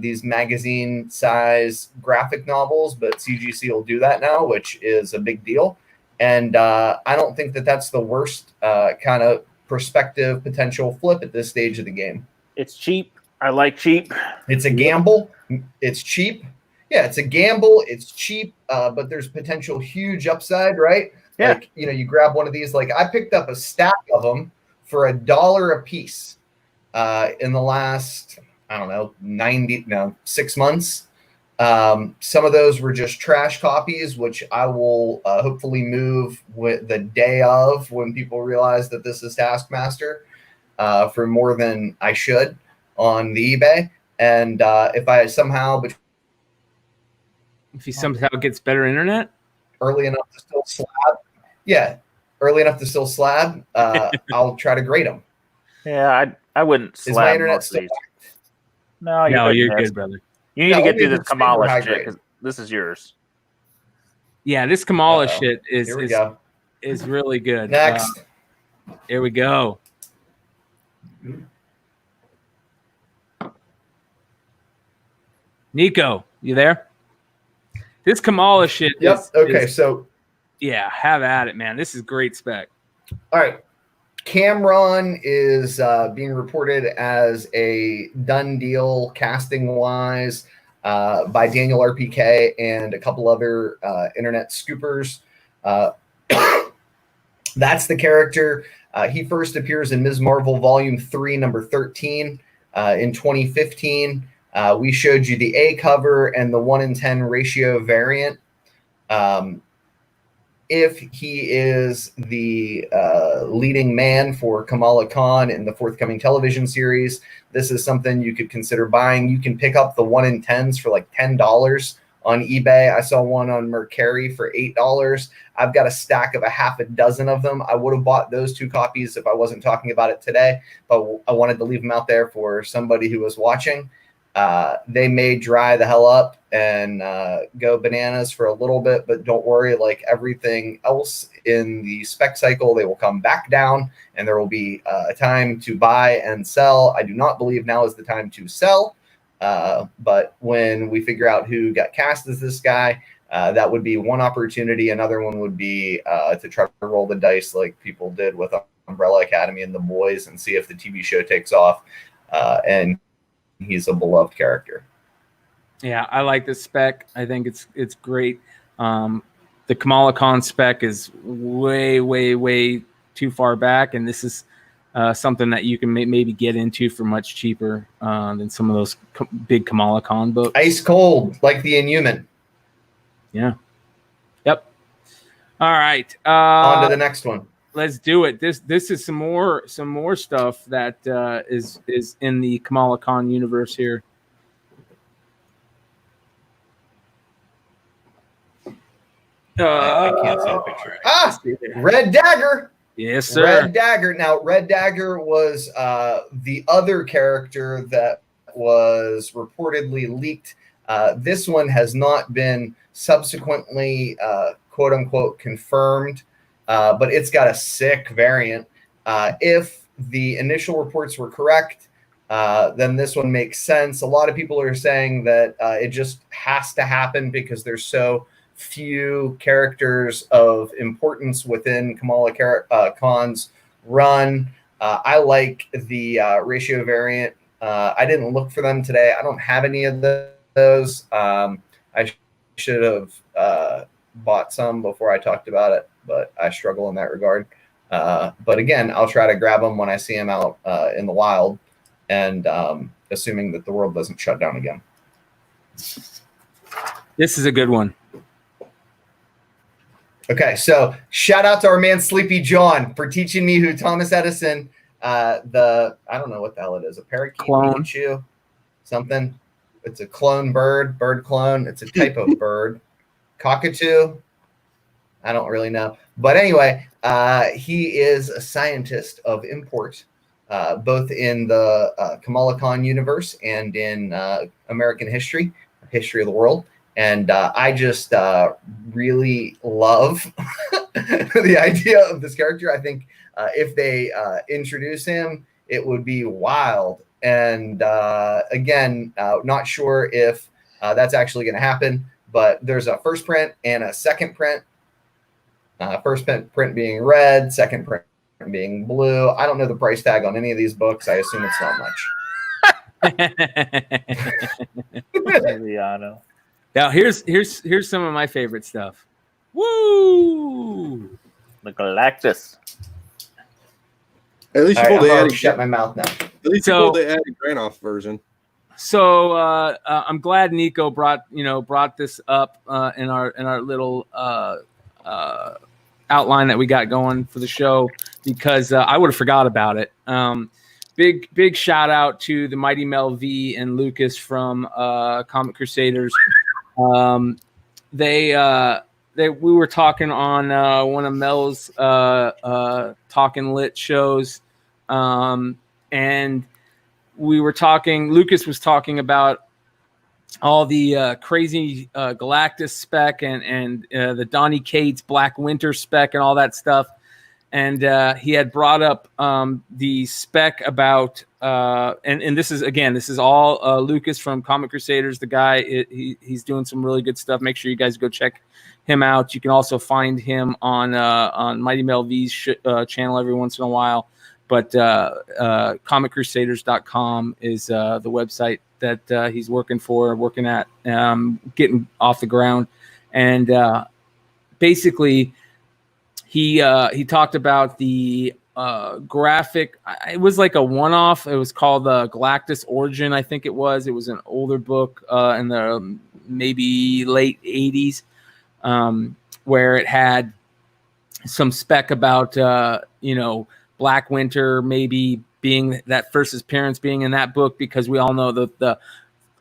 S4: these magazine size graphic novels, but CGC will do that now, which is a big deal. And I don't think that that's the worst kind of prospective potential flip at this stage of the game.
S3: It's cheap. I like cheap.
S4: It's a gamble. It's cheap. Yeah, it's a gamble. It's cheap, but there's potential huge upside, right?
S3: Yeah.
S4: Like, you grab one of these. Like, I picked up a stack of them for $1 a piece in the last, I don't know, 6 months. Some of those were just trash copies, which I will hopefully move with the day of when people realize that this is Taskmaster for more than I should on the eBay. And if I somehow
S1: if he somehow gets better internet
S4: early enough to still slab, I'll try to grade them.
S3: Yeah, I wouldn't slab.
S4: Is my internet still?
S3: No,
S1: you're good, brother.
S3: You need to get through this Kamala shit because this is yours.
S1: Yeah, this Kamala shit is really good.
S4: Next.
S1: Here we go. Nico, you there? This Kamala shit.
S4: Yep. So
S1: have at it, man. This is great spec.
S4: All right. Cameron is being reported as a done deal casting wise by Daniel RPK and a couple other internet scoopers. That's the character. He first appears in Ms. Marvel Volume 3, number 13 in 2015. We showed you the A cover and the 1 in 10 ratio variant. In if he is the leading man for Kamala Khan in the forthcoming television series, this is something you could consider buying. You can pick up the 1 in 10s for like $10 on eBay. I saw one on Mercari for $8. I've got a stack of a half a dozen of them. I would have bought those 2 copies if I wasn't talking about it today, but I wanted to leave them out there for somebody who was watching. They may dry the hell up and go bananas for a little bit, but don't worry, like everything else in the spec cycle, they will come back down and there will be a time to buy and sell. I do not believe now is the time to sell. But when we figure out who got cast as this guy, that would be one opportunity. Another one would be to try to roll the dice like people did with Umbrella Academy and The Boys and see if the TV show takes off. And he's a beloved character.
S1: Yeah, I like this spec. I think it's great. The Kamala Khan spec is way too far back, and this is something that you can maybe get into for much cheaper than some of those big Kamala Khan books.
S4: Ice cold, like the Inhuman.
S1: Yeah. Yep. All right.
S4: On to the next one.
S1: Let's do it. This is some more stuff that is in the Kamala Khan universe here.
S4: I can't see the picture. Red Dagger.
S1: Yes, sir.
S4: Red Dagger. Now, Red Dagger was the other character that was reportedly leaked. This one has not been subsequently, quote unquote, confirmed, but it's got a sick variant. If the initial reports were correct, then this one makes sense. A lot of people are saying that it just has to happen because there's so few characters of importance within Kamala Khan's run. I like the ratio variant. I didn't look for them today. I don't have any of those. I should have bought some before I talked about it, but I struggle in that regard. But again, I'll try to grab them when I see them out in the wild, and assuming that the world doesn't shut down again.
S1: This is a good one.
S4: Okay, so shout out to our man Sleepy John for teaching me who Thomas Edison, I don't know what the hell it is, a parakeet,
S1: clone,
S4: something. It's a clone bird clone. It's a type of bird. Cockatoo. I don't really know. But anyway, he is a scientist of import, both in the Kamala Khan universe and in American history of the world. And I just really love the idea of this character. I think if they introduce him, it would be wild. And again, not sure if that's actually going to happen, but there's a first print and a second print. First print being red, second print being blue. I don't know the price tag on any of these books. I assume it's not much.
S1: Now here's some of my favorite stuff. Woo!
S3: The Galactus.
S2: At least you pulled the Eddie.
S4: Shut my mouth now.
S2: At least you pulled the Eddie Granoff version.
S1: So I'm glad Nico brought this up in our little outline that we got going for the show, because I would have forgot about it. Big shout out to the Mighty Mel V and Lucas from Comic Crusaders. We were talking on one of Mel's Talking Lit shows, and we were talking. Lucas was talking about all the crazy Galactus spec and the Donny Cates Black Winter spec and all that stuff. And he had brought up the spec about and this is all Lucas from Comic Crusaders. The guy, he's doing some really good stuff. Make sure you guys go check him out. You can also find him on Mighty Mel V's channel every once in a while. But comiccrusaders.com is the website that he's working at, getting off the ground. And basically, he talked about the graphic. It was like a one-off. It was called Galactus Origin, I think it was. It was an older book in the maybe late 80s, where it had some spec about Black Winter maybe being that first appearance being in that book, because we all know that the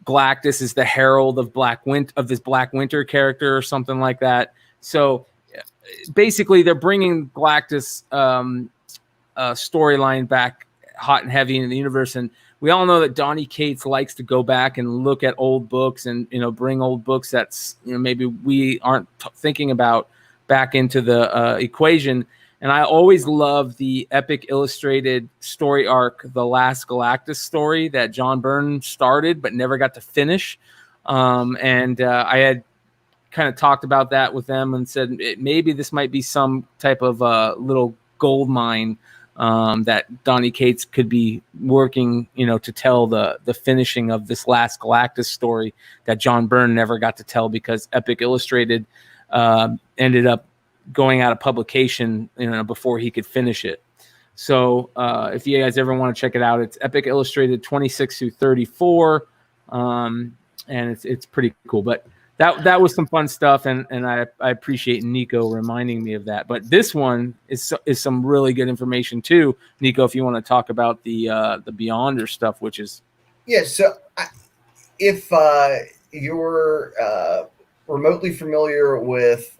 S1: Galactus is the herald of this Black Winter character or something like that. So basically, they're bringing Galactus storyline back hot and heavy in the universe, and we all know that Donny Cates likes to go back and look at old books and bring old books that's maybe we aren't thinking about back into the equation. And I always love the Epic Illustrated story arc, The Last Galactus story that John Byrne started but never got to finish. I had kind of talked about that with them and said maybe this might be some type of little gold mine that Donny Cates could be working, to tell the finishing of this Last Galactus story that John Byrne never got to tell because Epic Illustrated ended up going out of publication, before he could finish it. So if you guys ever want to check it out, it's Epic Illustrated 26 through 34, and it's pretty cool. But that was some fun stuff, and I appreciate Nico reminding me of that. But this one is some really good information too, Nico. If you want to talk about the Beyonder stuff, which is
S4: So if you're remotely familiar with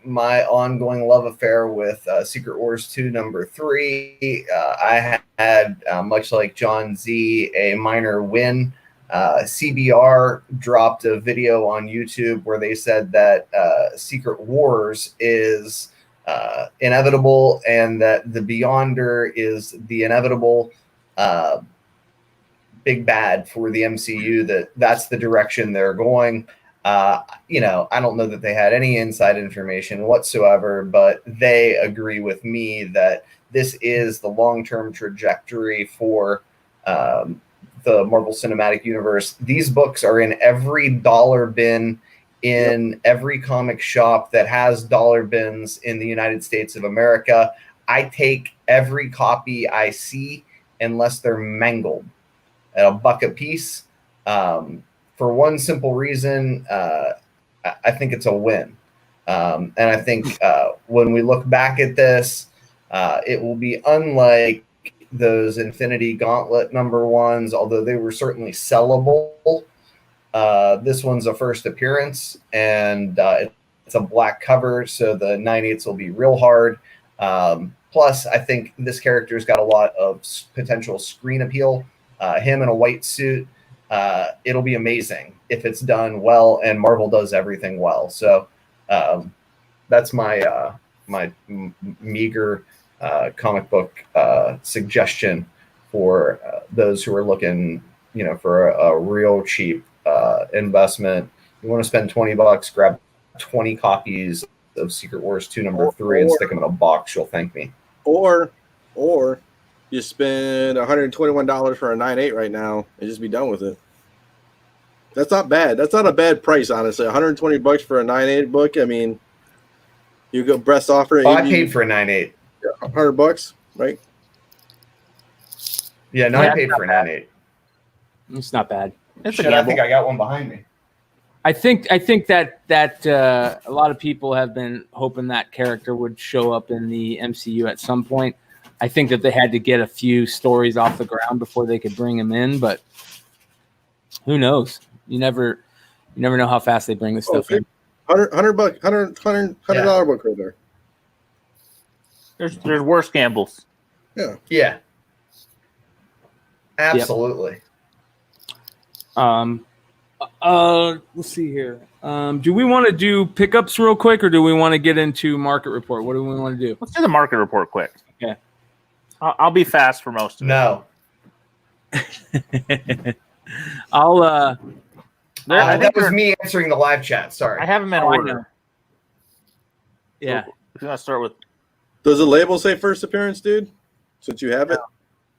S4: my ongoing love affair with Secret Wars 2 number 3, I had much like Jon Z a minor win. CBR dropped a video on YouTube where they said that Secret Wars is inevitable and that the Beyonder is the inevitable big bad for the MCU, that's the direction they're going. I don't know that they had any inside information whatsoever, but they agree with me that this is the long-term trajectory for the Marvel Cinematic Universe. These books are in every dollar bin in every comic shop that has dollar bins in the United States of America. I take every copy I see unless they're mangled at $1 a piece. For one simple reason, I think it's a win. And I think when we look back at this, it will be unlike those Infinity Gauntlet number ones, although they were certainly sellable. This one's a first appearance, and it's a black cover, so the 9/8 will be real hard. Plus, I think this character's got a lot of potential screen appeal. Him in a white suit. It'll be amazing if it's done well, and Marvel does everything well. So that's my my meager comic book suggestion for those who are looking, for a real cheap investment. You want to spend $20, grab 20 copies of Secret Wars 2 number 3 and stick them in a box. You'll thank me.
S2: Or you spend $121 for a 9/8 right now and just be done with it. That's not bad. That's not a bad price, honestly. $120 for a 9/8 book. I mean, you go best offer.
S4: I paid for a 9/8.
S2: $100, right?
S4: Yeah, I paid for a 9/8.
S1: it's not bad.
S3: It's
S4: I think I got one behind me.
S1: I think that a lot of people have been hoping that character would show up in the MCU at some point. I think that they had to get a few stories off the ground before they could bring him in, but who knows? You never know how fast they bring this stuff in.
S2: $100 book right there.
S3: There's worse gambles.
S4: Yeah. Absolutely.
S1: Let's see here. Do we want to do pickups real quick, or do we want to get into market report? What do we want to do?
S3: Let's do the market report quick.
S1: Okay.
S3: I'll be fast for most of it.
S4: No. That was me answering the live chat. Sorry.
S3: I have them in order.
S1: Yeah.
S3: So, if you want to start with.
S2: Does the label say first appearance, dude? Since you have it?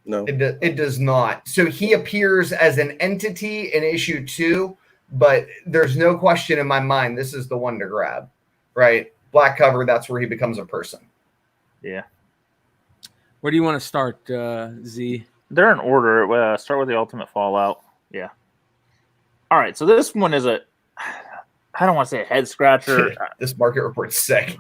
S2: No.
S4: It does not. So he appears as an entity in issue 2, but there's no question in my mind this is the one to grab, right? Black cover, that's where he becomes a person.
S3: Yeah.
S1: Where do you want to start, Z?
S3: They're in order. Start with the Ultimate Fallout. Yeah. All right. So this one is I don't want to say a head scratcher.
S4: This market report's sick.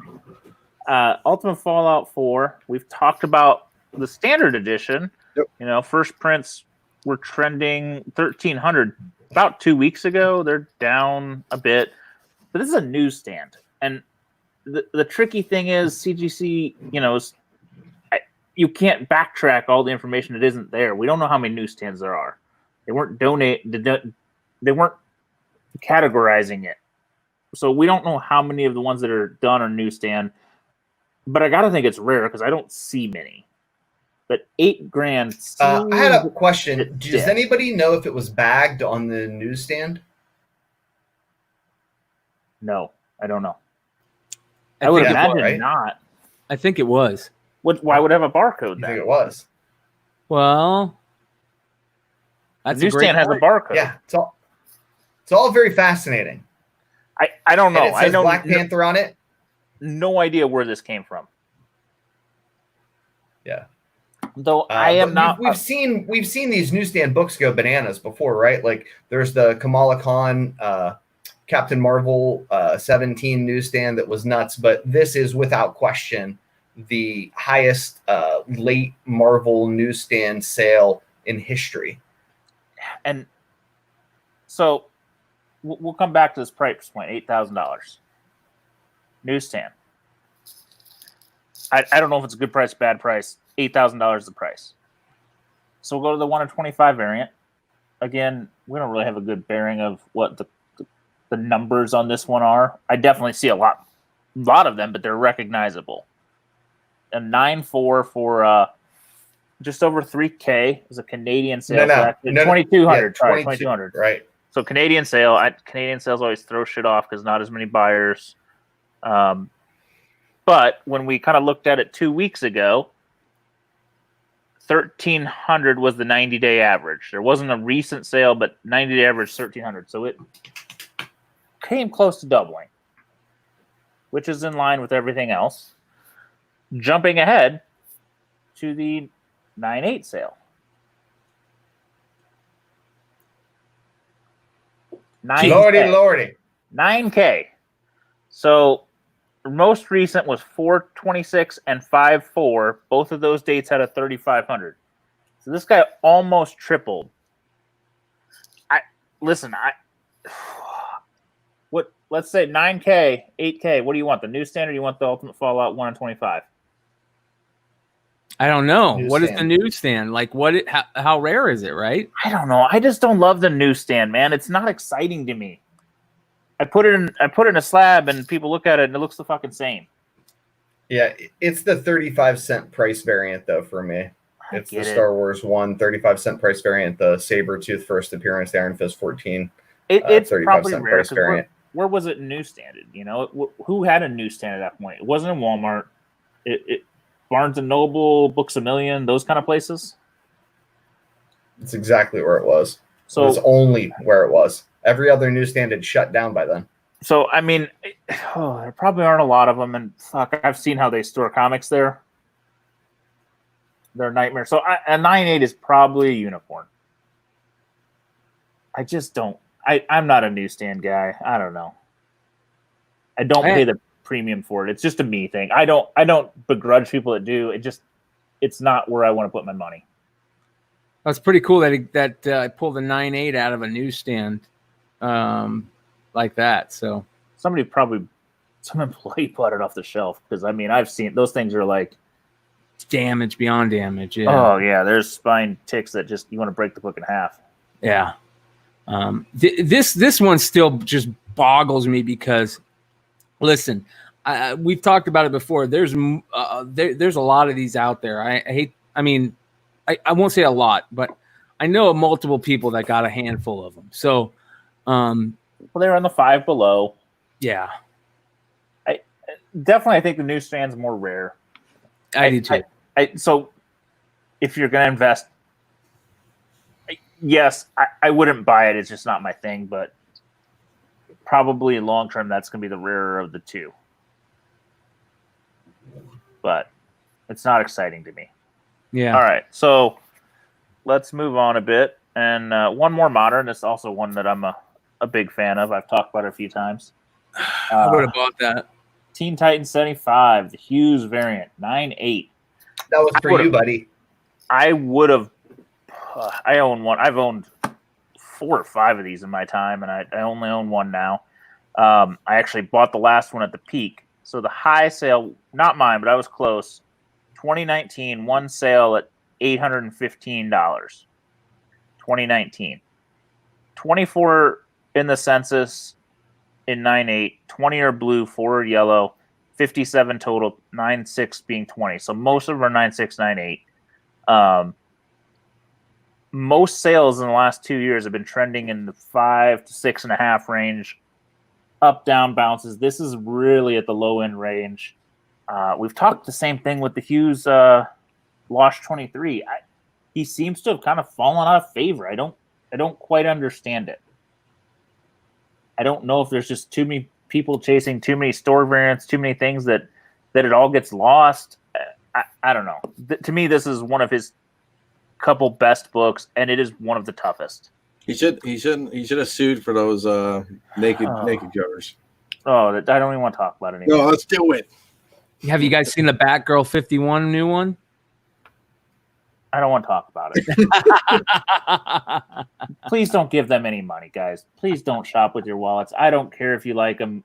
S3: Ultimate Fallout 4. We've talked about the standard edition.
S4: Yep.
S3: You know, first prints were trending 1,300 about 2 weeks ago. They're down a bit, but this is a newsstand. And the tricky thing is CGC, you know, you can't backtrack all the information that isn't there. We don't know how many newsstands there are. They weren't they weren't categorizing it. So we don't know how many of the ones that are done are newsstand. But I gotta think it's rare because I don't see many. But $8,000.
S4: I had a question. Does anybody know if it was bagged on the newsstand?
S3: No, I don't know. I would imagine not.
S1: I think it was.
S3: Why would it have a barcode?
S4: I think it was.
S1: Well, that's
S3: the newsstand has a barcode.
S4: Yeah, it's all very fascinating.
S3: I don't know.
S4: And it says Black Panther on it.
S3: No idea where this came from.
S4: Yeah.
S3: Though I am not.
S4: We've seen these newsstand books go bananas before, right? Like there's the Kamala Khan, Captain Marvel 17 newsstand that was nuts, but this is without question the highest late Marvel newsstand sale in history.
S3: And so we'll come back to this price point, $8,000 newsstand. I don't know if it's a good price, bad price. $8,000 is the price. So we'll go to the 1 in 25 variant. Again, we don't really have a good bearing of what the numbers on this one are. I definitely see a lot of them, but they're recognizable. A 9.4 for just over $3,000 is a Canadian sale.
S4: No,
S3: 2,200. Sorry, 2,200.
S4: Right.
S3: So Canadian sale. Canadian sales always throw shit off because not as many buyers. But when we kind of looked at it 2 weeks ago, 1,300 was the 90-day average. There wasn't a recent sale, but 90-day average 1,300. So it came close to doubling, which is in line with everything else. Jumping ahead to the 9.8 sale.
S4: Lordy.
S3: 9K. So most recent was 4/26 and 5/4. Both of those dates had a 3,500. So this guy almost tripled. Let's say 9K, 8K. What do you want? The newsstand or do you want the Ultimate Fallout 1 in 25?
S1: I don't know.
S4: Newsstand.
S1: What is the newsstand? Like how rare is it, right?
S3: I don't know. I just don't love the newsstand, man. It's not exciting to me. I put it in a slab and people look at it and it looks the fucking same.
S4: Yeah, it's the 35-cent price variant though for me. It's the Star Wars 1 35-cent price variant, the Sabretooth first appearance, the Iron Fist 14.
S3: It's
S4: 35
S3: probably
S4: cent
S3: rare.
S4: price variant.
S3: Where was it newsstanded? You know, who had a newsstand at that point? It wasn't in Walmart. It Barnes and Noble, Books A Million, those kind of places.
S4: It's exactly where it was.
S3: So
S4: it was only where it was. Every other newsstand had shut down by then.
S3: So I mean, there probably aren't a lot of them, and fuck, I've seen how they store comics there. They're a nightmare. So a 9.8 is probably a unicorn. I just don't. I'm not a newsstand guy. I don't know. I don't pay the premium for it. It's just a me thing. I don't begrudge people that do. It's not where I want to put my money.
S1: That's pretty cool that I pulled a 9.8 out of a newsstand like that. So
S3: some employee bought it off the shelf because I mean I've seen those things are like
S1: damage beyond damage. Yeah.
S3: Oh yeah, there's spine ticks that just you want to break the book in half.
S1: Yeah. This one still just boggles me because, listen, we've talked about it before. There's a lot of these out there. I won't say a lot, but I know of multiple people that got a handful of them. So,
S3: well, they're on the 5 below.
S1: Yeah,
S3: I think the newsstand's more rare.
S1: I do too.
S3: So, if you're gonna invest. Yes, I wouldn't buy it. It's just not my thing, but probably long term, that's going to be the rarer of the two. But it's not exciting to me.
S1: Yeah.
S3: All right, so let's move on a bit. And one more modern. It's also one that I'm a big fan of. I've talked about it a few times.
S1: I would have bought that.
S3: Teen Titans 75, the Hughes variant, 9.8.
S4: That was for you, buddy.
S3: I would have. I own one. I've owned 4 or 5 of these in my time, and I only own one now. I actually bought the last one at the peak. So the high sale, not mine, but I was close. 2019, one sale at $815. 2019. 24 in the census in 9.8, 20 are blue, 4 are yellow, 57 total, 9.6 being 20. So most of them are 9.6, 9.8. Most sales in the last 2 years have been trending in the 5 to 6.5 range, up, down bounces. This is really at the low end range. We've talked the same thing with the Hughes Lost 23. He seems to have kind of fallen out of favor. I don't quite understand it. I don't know if there's just too many people chasing too many store variants, too many things that it all gets lost. I don't know. To me, this is one of his couple best books, and it is one of the toughest.
S2: He should have sued for those naked covers.
S3: Oh, I don't even want to talk about it anymore.
S2: No, let's do it.
S1: Have you guys seen the Batgirl 51 new one?
S3: I don't want to talk about it. Please don't give them any money, guys. Please don't shop with your wallets. I don't care if you like them.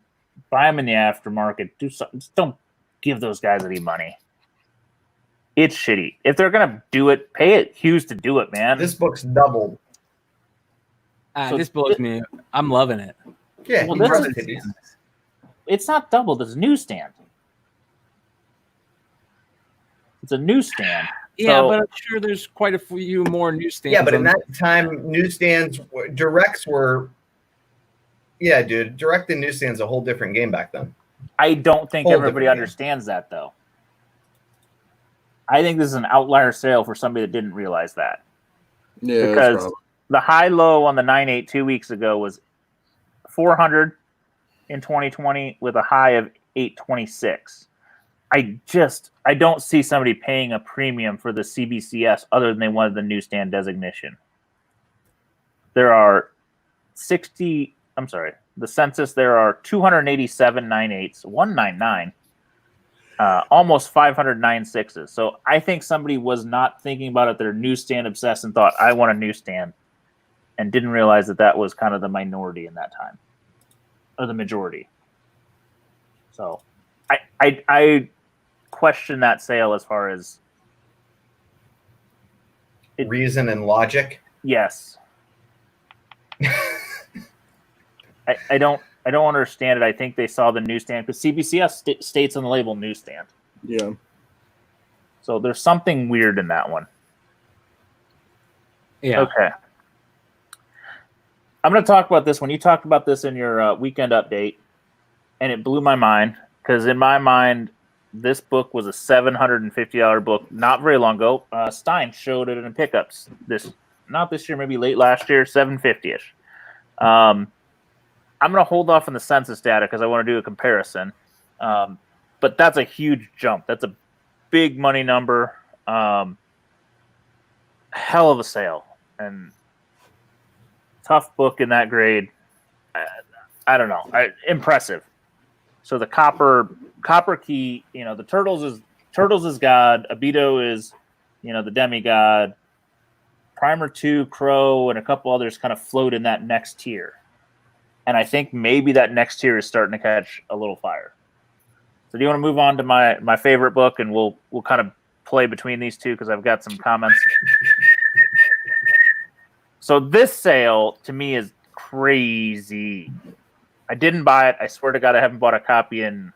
S3: Buy them in the aftermarket. Do something. Just don't give those guys any money. It's shitty. If they're gonna do it, pay it Hughes to do it, man.
S4: This book's doubled.
S1: So this blows me. I'm loving it.
S4: Yeah,
S3: well, it's not doubled. It's a newsstand. It's a newsstand.
S1: Yeah, but I'm sure there's quite a few more newsstands.
S4: Yeah, but in that time, newsstands, directs were. Yeah, dude, direct and newsstands a whole different game back then.
S3: I don't think everybody understands that, though. I think this is an outlier sale for somebody that didn't realize that.
S2: Yeah,
S3: because the high low on the 9.8 2 weeks ago was 400 in 2020 with a high of 826. I don't see somebody paying a premium for the CBCS other than they wanted the newsstand designation. There are the census, there are 287 9.8s, 199. Almost 509 6s. So I think somebody was not thinking about it. They're newsstand obsessed and thought, I want a newsstand, and didn't realize that was kind of the minority in that time, or the majority. So I question that sale as far as
S4: reason and logic.
S3: Yes. I don't understand it. I think they saw the newsstand because CBCS states on the label newsstand.
S2: Yeah.
S3: So there's something weird in that one.
S1: Yeah.
S3: Okay. I'm going to talk about this one. You talked about this in your weekend update, and it blew my mind because in my mind, this book was a $750 book not very long ago. Stein showed it in pickups not this year, maybe late last year, $750-ish. I'm going to hold off on the census data because I want to do a comparison. But that's a huge jump. That's a big money number. Hell of a sale. And tough book in that grade. I don't know. Impressive. So the copper key, the Turtles is God. Abito is, the demigod. Primer 2, Crow, and a couple others kind of float in that next tier. And I think maybe that next tier is starting to catch a little fire. So do you want to move on to my favorite book, and we'll kind of play between these two because I've got some comments. So this sale to me is crazy. I didn't buy it. I swear to God, I haven't bought a copy in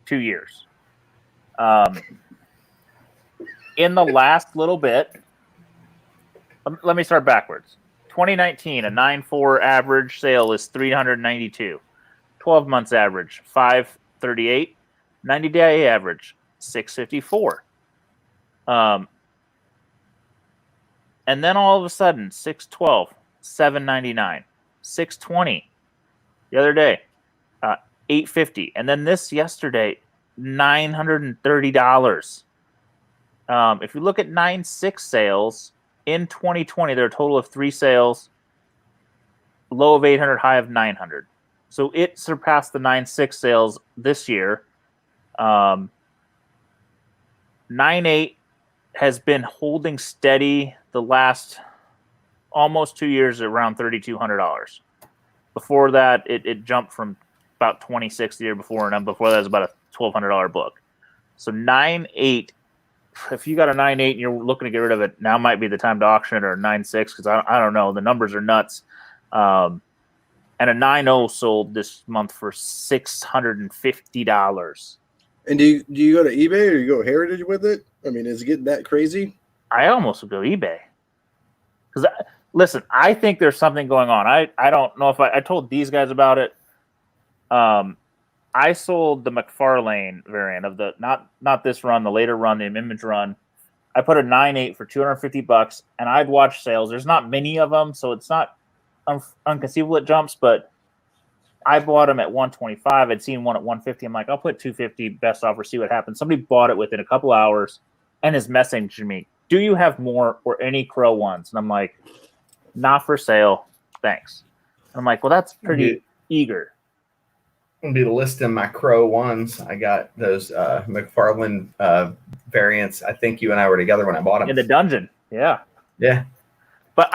S3: 2 years. In the last little bit, let me start backwards. 2019, a 9.4 average sale is 392. 12 months average, 538. 90-day average, 654. And then all of a sudden, 612, 799, 620. The other day, 850. And then this yesterday, $930. If you look at 9.6 sales, in 2020, there are a total of 3 sales, low of 800, high of 900. So it surpassed the 9.6 sales this year. 9.8 has been holding steady the last almost 2 years at around $3,200. Before that, it jumped from about 26 the year before, and then before that was about a $1,200 book. So 9.8, if you got a 9.8 and you're looking to get rid of it, now might be the time to auction it, or 9.6, because I don't know. The numbers are nuts. And a 9.0 sold this month for $650.
S2: And do you go to eBay or you go Heritage with it? I mean, is it getting that crazy?
S3: I almost would go eBay. Because, listen, I think there's something going on. I don't know if I told these guys about it. I sold the McFarlane variant of the not this run, the later run, the image run. I put a 9.8 for $250, and I'd watch sales. There's not many of them, so it's not unconceivable it jumps, but I bought them at 125. I'd seen one at 150. I'm like, I'll put 250 best offer, see what happens. Somebody bought it within a couple hours and is messaging me, do you have more or any Crow ones? And I'm like, not for sale, thanks. And I'm like, well, that's pretty eager.
S4: I'm going to be listing my Crow ones. I got those McFarlane variants. I think you and I were together when I bought them.
S3: In the dungeon, yeah.
S4: Yeah.
S3: But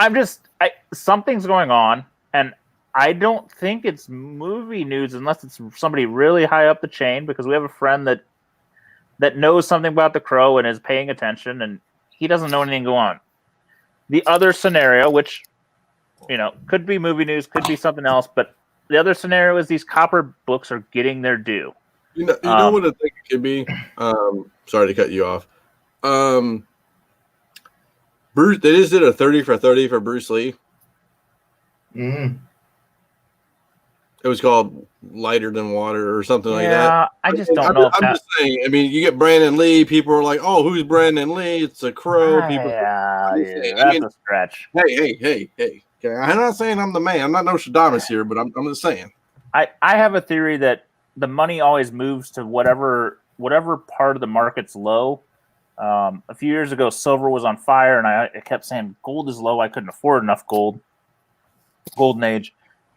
S3: something's going on, and I don't think it's movie news unless it's somebody really high up the chain, because we have a friend that knows something about the Crow and is paying attention, and he doesn't know anything going on. The other scenario, which, could be movie news, could be something else, but the other scenario is these copper books are getting their due.
S2: You know what I think it could be? Sorry to cut you off. Bruce, they just did a 30 for 30 for Bruce Lee.
S4: Mm-hmm.
S2: It was called Lighter Than Water or something like that.
S3: Yeah, I just don't know.
S2: I'm just saying. I mean, you get Brandon Lee. People are like, "Oh, who's Brandon Lee? It's a Crow." People.
S3: Yeah, that's a stretch.
S2: Hey. Okay, I'm not saying I'm the man. I'm not Nostradamus here, but I'm just saying.
S3: I have a theory that the money always moves to whatever part of the market's low. A few years ago, silver was on fire, and I kept saying gold is low. I couldn't afford enough gold. Golden Age.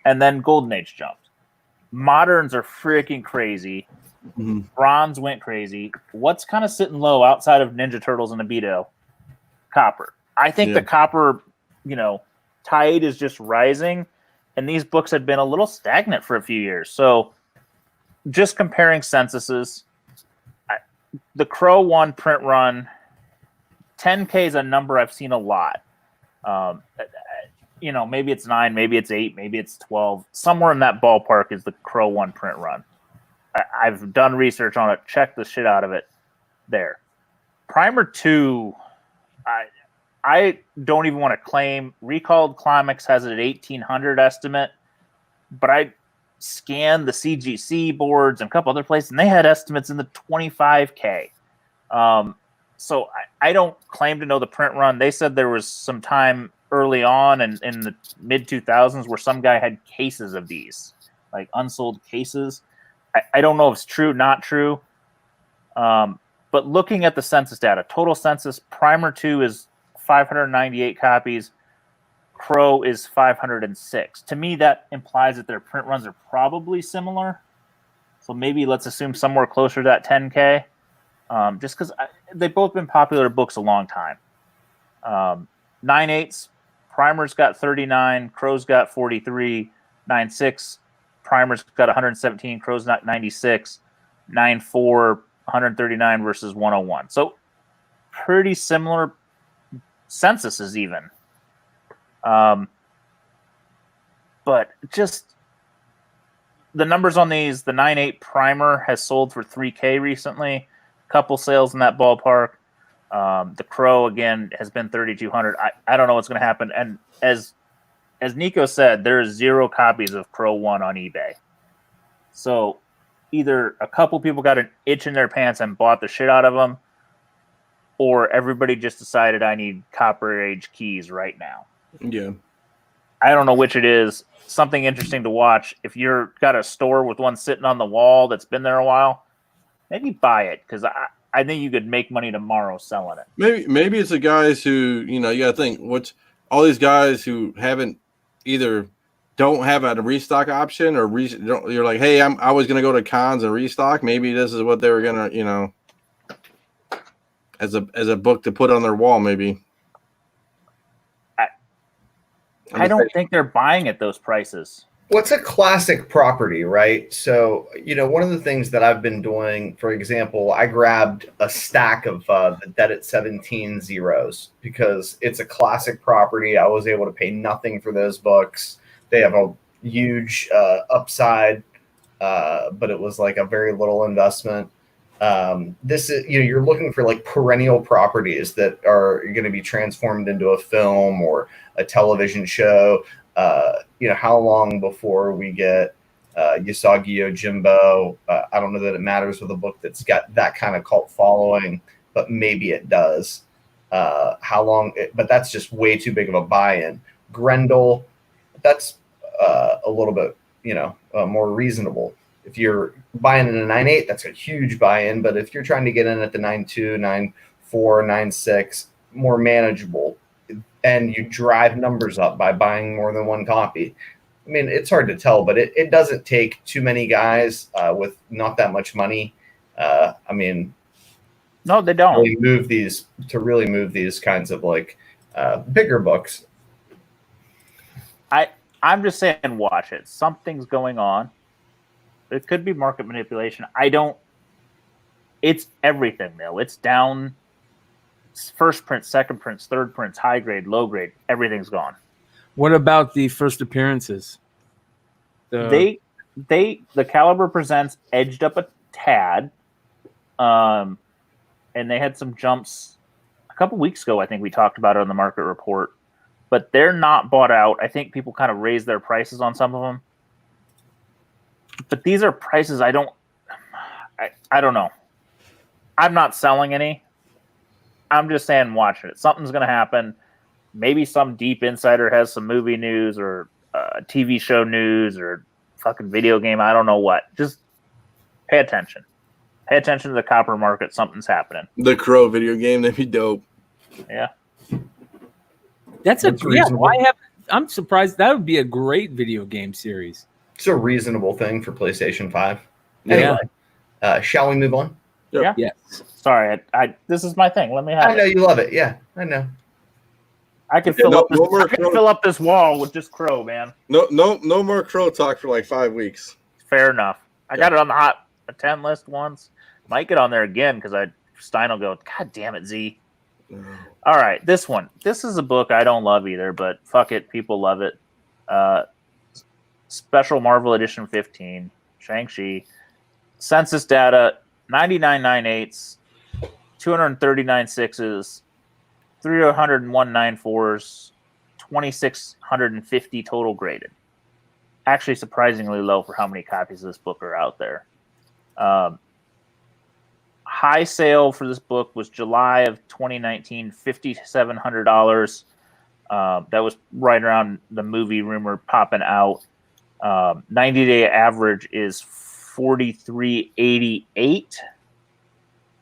S3: And then Golden Age jumped. Moderns are freaking crazy.
S2: Mm-hmm.
S3: Bronze went crazy. What's kind of sitting low outside of Ninja Turtles and Abito? Copper. I think the copper, tide is just rising, and these books had been a little stagnant for a few years. So just comparing censuses, the Crow 1 print run, 10K is a number I've seen a lot. Maybe it's 9, maybe it's 8, maybe it's 12. Somewhere in that ballpark is the Crow 1 print run. I've done research on it, checked the shit out of it there. Primer 2, I don't even want to claim. Recalled Climax has it at 1,800 estimate, but I scanned the CGC boards and a couple other places, and they had estimates in the 25K. So I don't claim to know the print run. They said there was some time early on and in the mid-2000s where some guy had cases of these, like unsold cases. I don't know if it's true, not true. But looking at the census data, total census, Primer 2 is 598 copies. Crow is 506. To me, that implies that their print runs are probably similar. So maybe let's assume somewhere closer to that 10K. Just because they've both been popular books a long time. 9.8s, Primer's got 39, Crow's got 43, 9.6, Primer's got 117, Crow's not 96, 9.4, 139 versus 101. So pretty similar censuses even. But just the numbers on these, the 9.8 Primer has sold for 3K recently. Couple sales in that ballpark. The Crow again has been 3,200. I don't know what's going to happen. And as Nico said, there is 0 copies of Crow 1 on eBay. So either a couple people got an itch in their pants and bought the shit out of them, or everybody just decided I need Copper Age keys right now.
S2: Yeah.
S3: I don't know which it is. Something interesting to watch. If you're got a store with one sitting on the wall that's been there a while, maybe buy it, because I think you could make money tomorrow selling it.
S2: Maybe it's the guys who, you got to think, what's all these guys who haven't either don't have a restock option, or you're like, hey, I was gonna go to cons and restock. Maybe this is what they were gonna, as a book to put on their wall. Maybe.
S3: I don't think they're buying at those prices.
S4: What's a classic property, right? So, one of the things that I've been doing, for example, I grabbed a stack of the Dead at 17 Zeros because it's a classic property. I was able to pay nothing for those books. They have a huge upside, but it was like a very little investment. This is, you're looking for like perennial properties that are going to be transformed into a film or a television show. How long before we get Usagi Yojimbo? I don't know that it matters with a book that's got that kind of cult following, but maybe it does. How long? But that's just way too big of a buy-in. Grendel, that's a little bit, more reasonable. If you're buying in a 9.8, that's a huge buy-in. But if you're trying to get in at the 9.2, 9.4, 9.6, more manageable, and you drive numbers up by buying more than one copy. I mean, it's hard to tell, but it doesn't take too many guys with not that much money. No,
S3: they don't
S4: really move these kinds of like bigger books.
S3: I'm just saying, watch it. Something's going on. It could be market manipulation. It's everything though. It's down. First print, second prints, third prints, high grade, low grade, everything's gone.
S1: What about the first appearances?
S3: The Caliber Presents edged up a tad, and they had some jumps a couple weeks ago. I think we talked about it on the market report, but they're not bought out. I think people kind of raised their prices on some of them, but these are prices I don't know. I'm not selling any. I'm just saying, watch it. Something's going to happen. Maybe some deep insider has some movie news or TV show news or fucking video game. I don't know what. Just pay attention. Pay attention to the copper market. Something's happening.
S2: The Crow video game, that'd be dope.
S3: Yeah.
S1: That's reasonable. I'm surprised. That would be a great video game series.
S4: It's a reasonable thing for PlayStation 5.
S1: Yeah.
S4: Anyway, shall we move on?
S2: Yep.
S1: Yes.
S3: Sorry, this is my thing. Let me have it.
S4: I know you love it. Yeah, I know.
S3: I can fill up this wall with just Crow, man.
S2: No more Crow talk for like 5 weeks.
S3: Fair enough. I got it on the hot 10 list once. Might get on there again because Stein will go, God damn it, Z. All right, this one. This is a book I don't love either, but fuck it, people love it. Special Marvel Edition 15, Shang-Chi. Census data, 99 9/8s, 239 6s, 301 9/4s, 2,650 total graded. Actually, surprisingly low for how many copies of this book are out there. High sale for this book was July of 2019, $5,700. That was right around the movie rumor popping out. 90-day average is 43.88.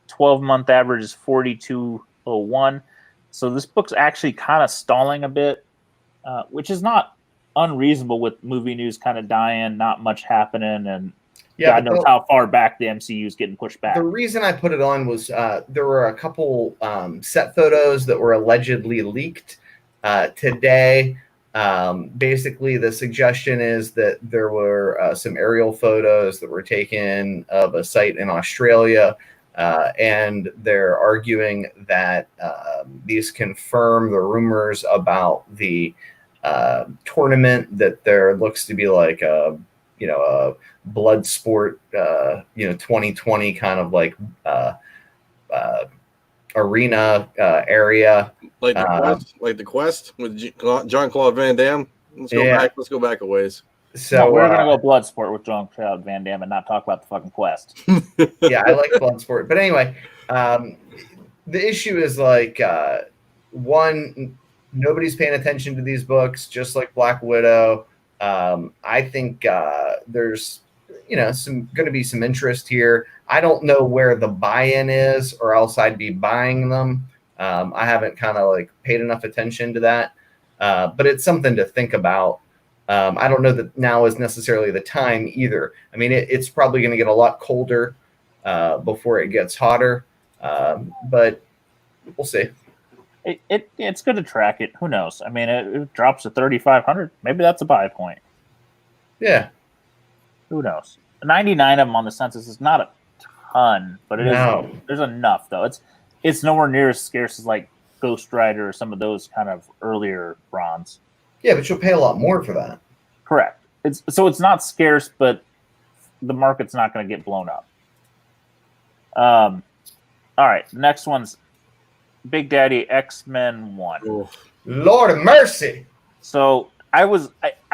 S3: 12-month average is 42.01. So this book's actually kind of stalling a bit, which is not unreasonable with movie news kind of dying, not much happening, and God knows how far back the MCU is getting pushed back.
S4: The reason I put it on was there were a couple set photos that were allegedly leaked today. Basically, the suggestion is that there were some aerial photos that were taken of a site in Australia, and they're arguing that these confirm the rumors about the tournament, that there looks to be like a blood sport 2020 kind of like arena area,
S2: like the quest with Jean-Claude Van Damme. Let's go back a ways.
S3: So we're gonna go blood sport with Jean-Claude Van Damme and not talk about the fucking quest.
S4: Yeah, I like blood sport, but anyway, the issue is like one, nobody's paying attention to these books, just like Black Widow. I think there's going to be some interest here. I don't know where the buy-in is, or else I'd be buying them. I haven't kind of like paid enough attention to that, but it's something to think about. I don't know that now is necessarily the time either. I mean, it's probably going to get a lot colder before it gets hotter, but we'll see.
S3: It's good to track it. Who knows? I mean, it drops to 3,500. Maybe that's a buy point.
S4: Yeah.
S3: Who knows? 99 of them on the census is not a ton, but it is. There's enough though. It's nowhere near as scarce as like Ghost Rider or some of those kind of earlier bronze.
S4: Yeah, but you'll pay a lot more for that.
S3: Correct. It's not scarce, but the market's not going to get blown up. All right, the next one's Big Daddy X-Men 1.
S2: Oh.
S4: Lord of mercy.
S3: So I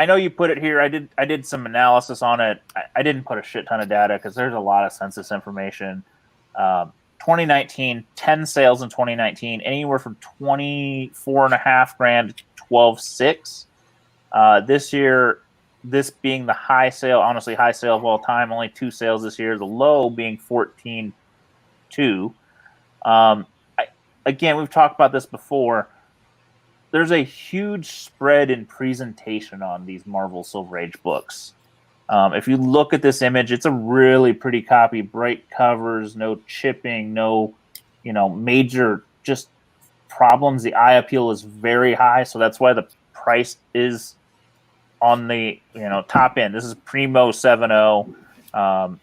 S3: know you put it here. I did some analysis on it. I didn't put a shit ton of data because there's a lot of census information. 2019, 10 sales in 2019, anywhere from $24,500 to $12,600. This year, this being the high sale, honestly high sale of all time, only 2 sales this year. The low being $14,200. Again, we've talked about this before. There's a huge spread in presentation on these Marvel Silver Age books. If you look at this image, it's a really pretty copy. Bright covers, no chipping, no, major just problems. The eye appeal is very high, so that's why the price is on the top end. This is Primo 7.0.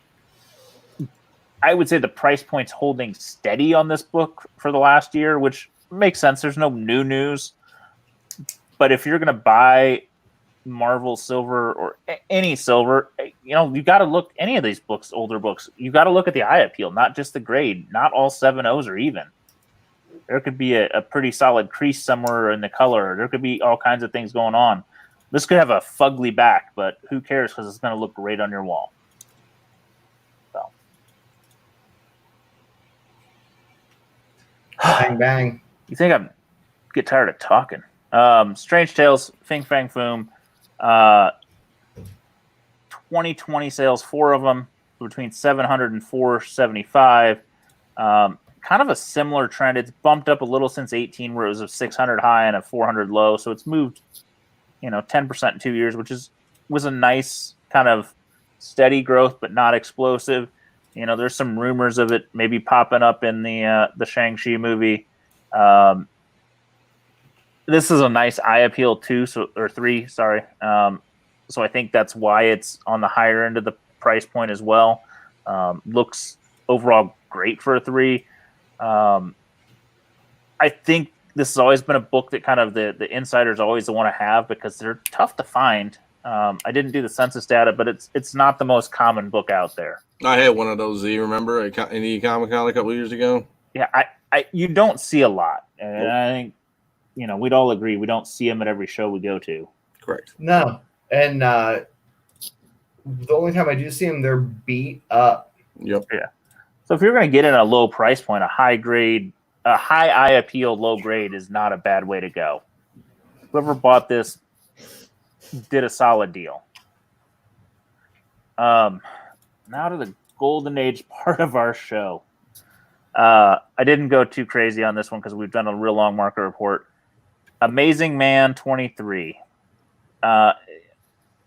S3: I would say the price point's holding steady on this book for the last year, which makes sense. There's no new news. But if you're going to buy Marvel Silver or any Silver, you got to look any of these books, older books. You got to look at the eye appeal, not just the grade. Not all 7.0s are even. There could be a pretty solid crease somewhere in the color. There could be all kinds of things going on. This could have a fugly back, but who cares because it's going to look great on your wall. So,
S4: Bang bang.
S3: You think I'm get tired of talking? Strange Tales, Fing Fang Foom, 2020 sales, 4 of them, between 700 and 475. Kind of a similar trend. It's bumped up a little since 18, where it was a 600 high and a 400 low. So it's moved, 10% in 2 years, which was a nice kind of steady growth, but not explosive. There's some rumors of it maybe popping up in the Shang-Chi movie. This is a nice eye appeal 3, sorry. So I think that's why it's on the higher end of the price point as well. Looks overall great for a 3. I think this has always been a book that kind of the insiders always want to have because they're tough to find. I didn't do the census data, but it's not the most common book out there.
S2: I had one of those. Do you remember at Comic-Con a couple years ago?
S3: Yeah, you don't see a lot, and I think we'd all agree we don't see them at every show we go to.
S2: Correct.
S4: No, and the only time I do see them, they're beat up.
S2: Yep.
S3: Yeah. So if you're going to get in a low price point, a high eye appeal, low grade is not a bad way to go. Whoever bought this did a solid deal. Now to the Golden Age part of our show. I didn't go too crazy on this one because we've done a real long market report. Amazing Man 23.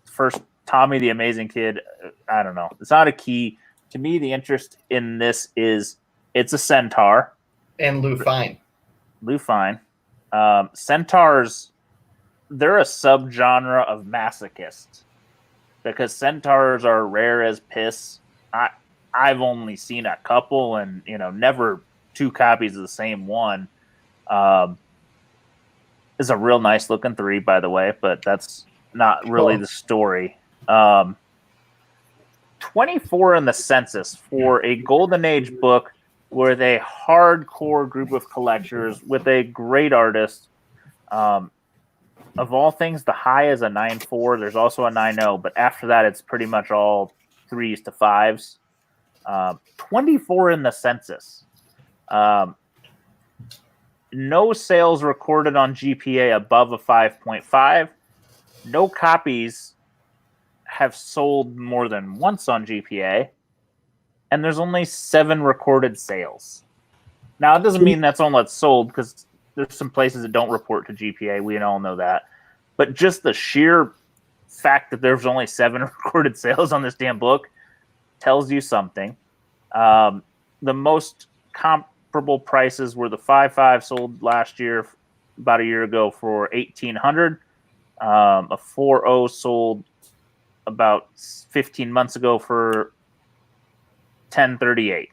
S3: First, Tommy the Amazing Kid. I don't know. It's not a key. To me, the interest in this is it's a centaur.
S4: And Lou Fine.
S3: Centaurs, they're a subgenre of masochists because centaurs are rare as piss. I've only seen a couple and, never 2 copies of the same one. It's a real nice looking 3, by the way, but that's not really the story. 24 in the census for a Golden Age book with a hardcore group of collectors with a great artist. Of all things, the high is a 9.4. There's also a 9.0, but after that, it's pretty much all 3s to 5s. 24 in the census. No sales recorded on GPA above a 5.5. No copies have sold more than once on GPA. And there's only 7 recorded sales. Now, it doesn't mean that's all that's sold because there's some places that don't report to GPA. We all know that. But just the sheer fact that there's only 7 recorded sales on this damn book tells you something. The most comparable prices were the 5.5 sold last year, about a year ago, for $1,800. A 4.0 sold about 15 months ago for $10.38.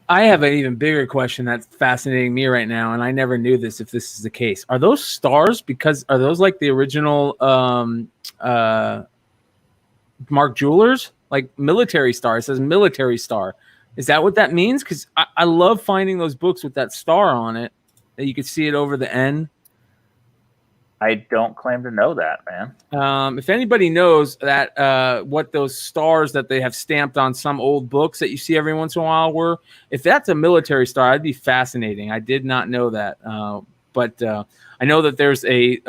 S1: I have an even bigger question that's fascinating me right now, and I never knew this if this is the case. Are those stars? Because are those like the original Mark Jewelers? Like military star. It says military star. Is that what that means? Because I love finding those books with that star on it, that you could see it over the N.
S3: I don't claim to know that, man.
S1: If anybody knows that what those stars that they have stamped on some old books that you see every once in a while were, if that's a military star, that'd be fascinating. I did not know that. But I know that there's a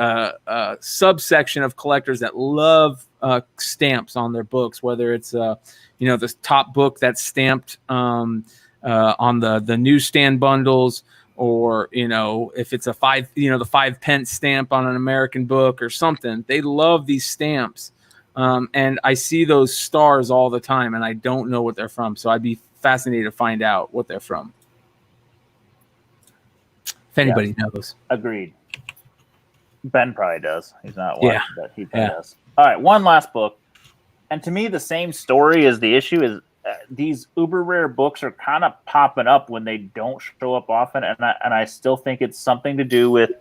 S1: subsection of collectors that love stamps on their books, whether it's the top book that's stamped on the newsstand bundles, or if it's a the 5 pence stamp on an American book or something. They love these stamps, and I see those stars all the time, and I don't know what they're from. So I'd be fascinated to find out what they're from, if anybody knows.
S3: Agreed. Ben probably does. He's not watching, but he probably does. All right, one last book, and to me, the same story as the issue is. These uber rare books are kind of popping up when they don't show up often, and I still think it's something to do with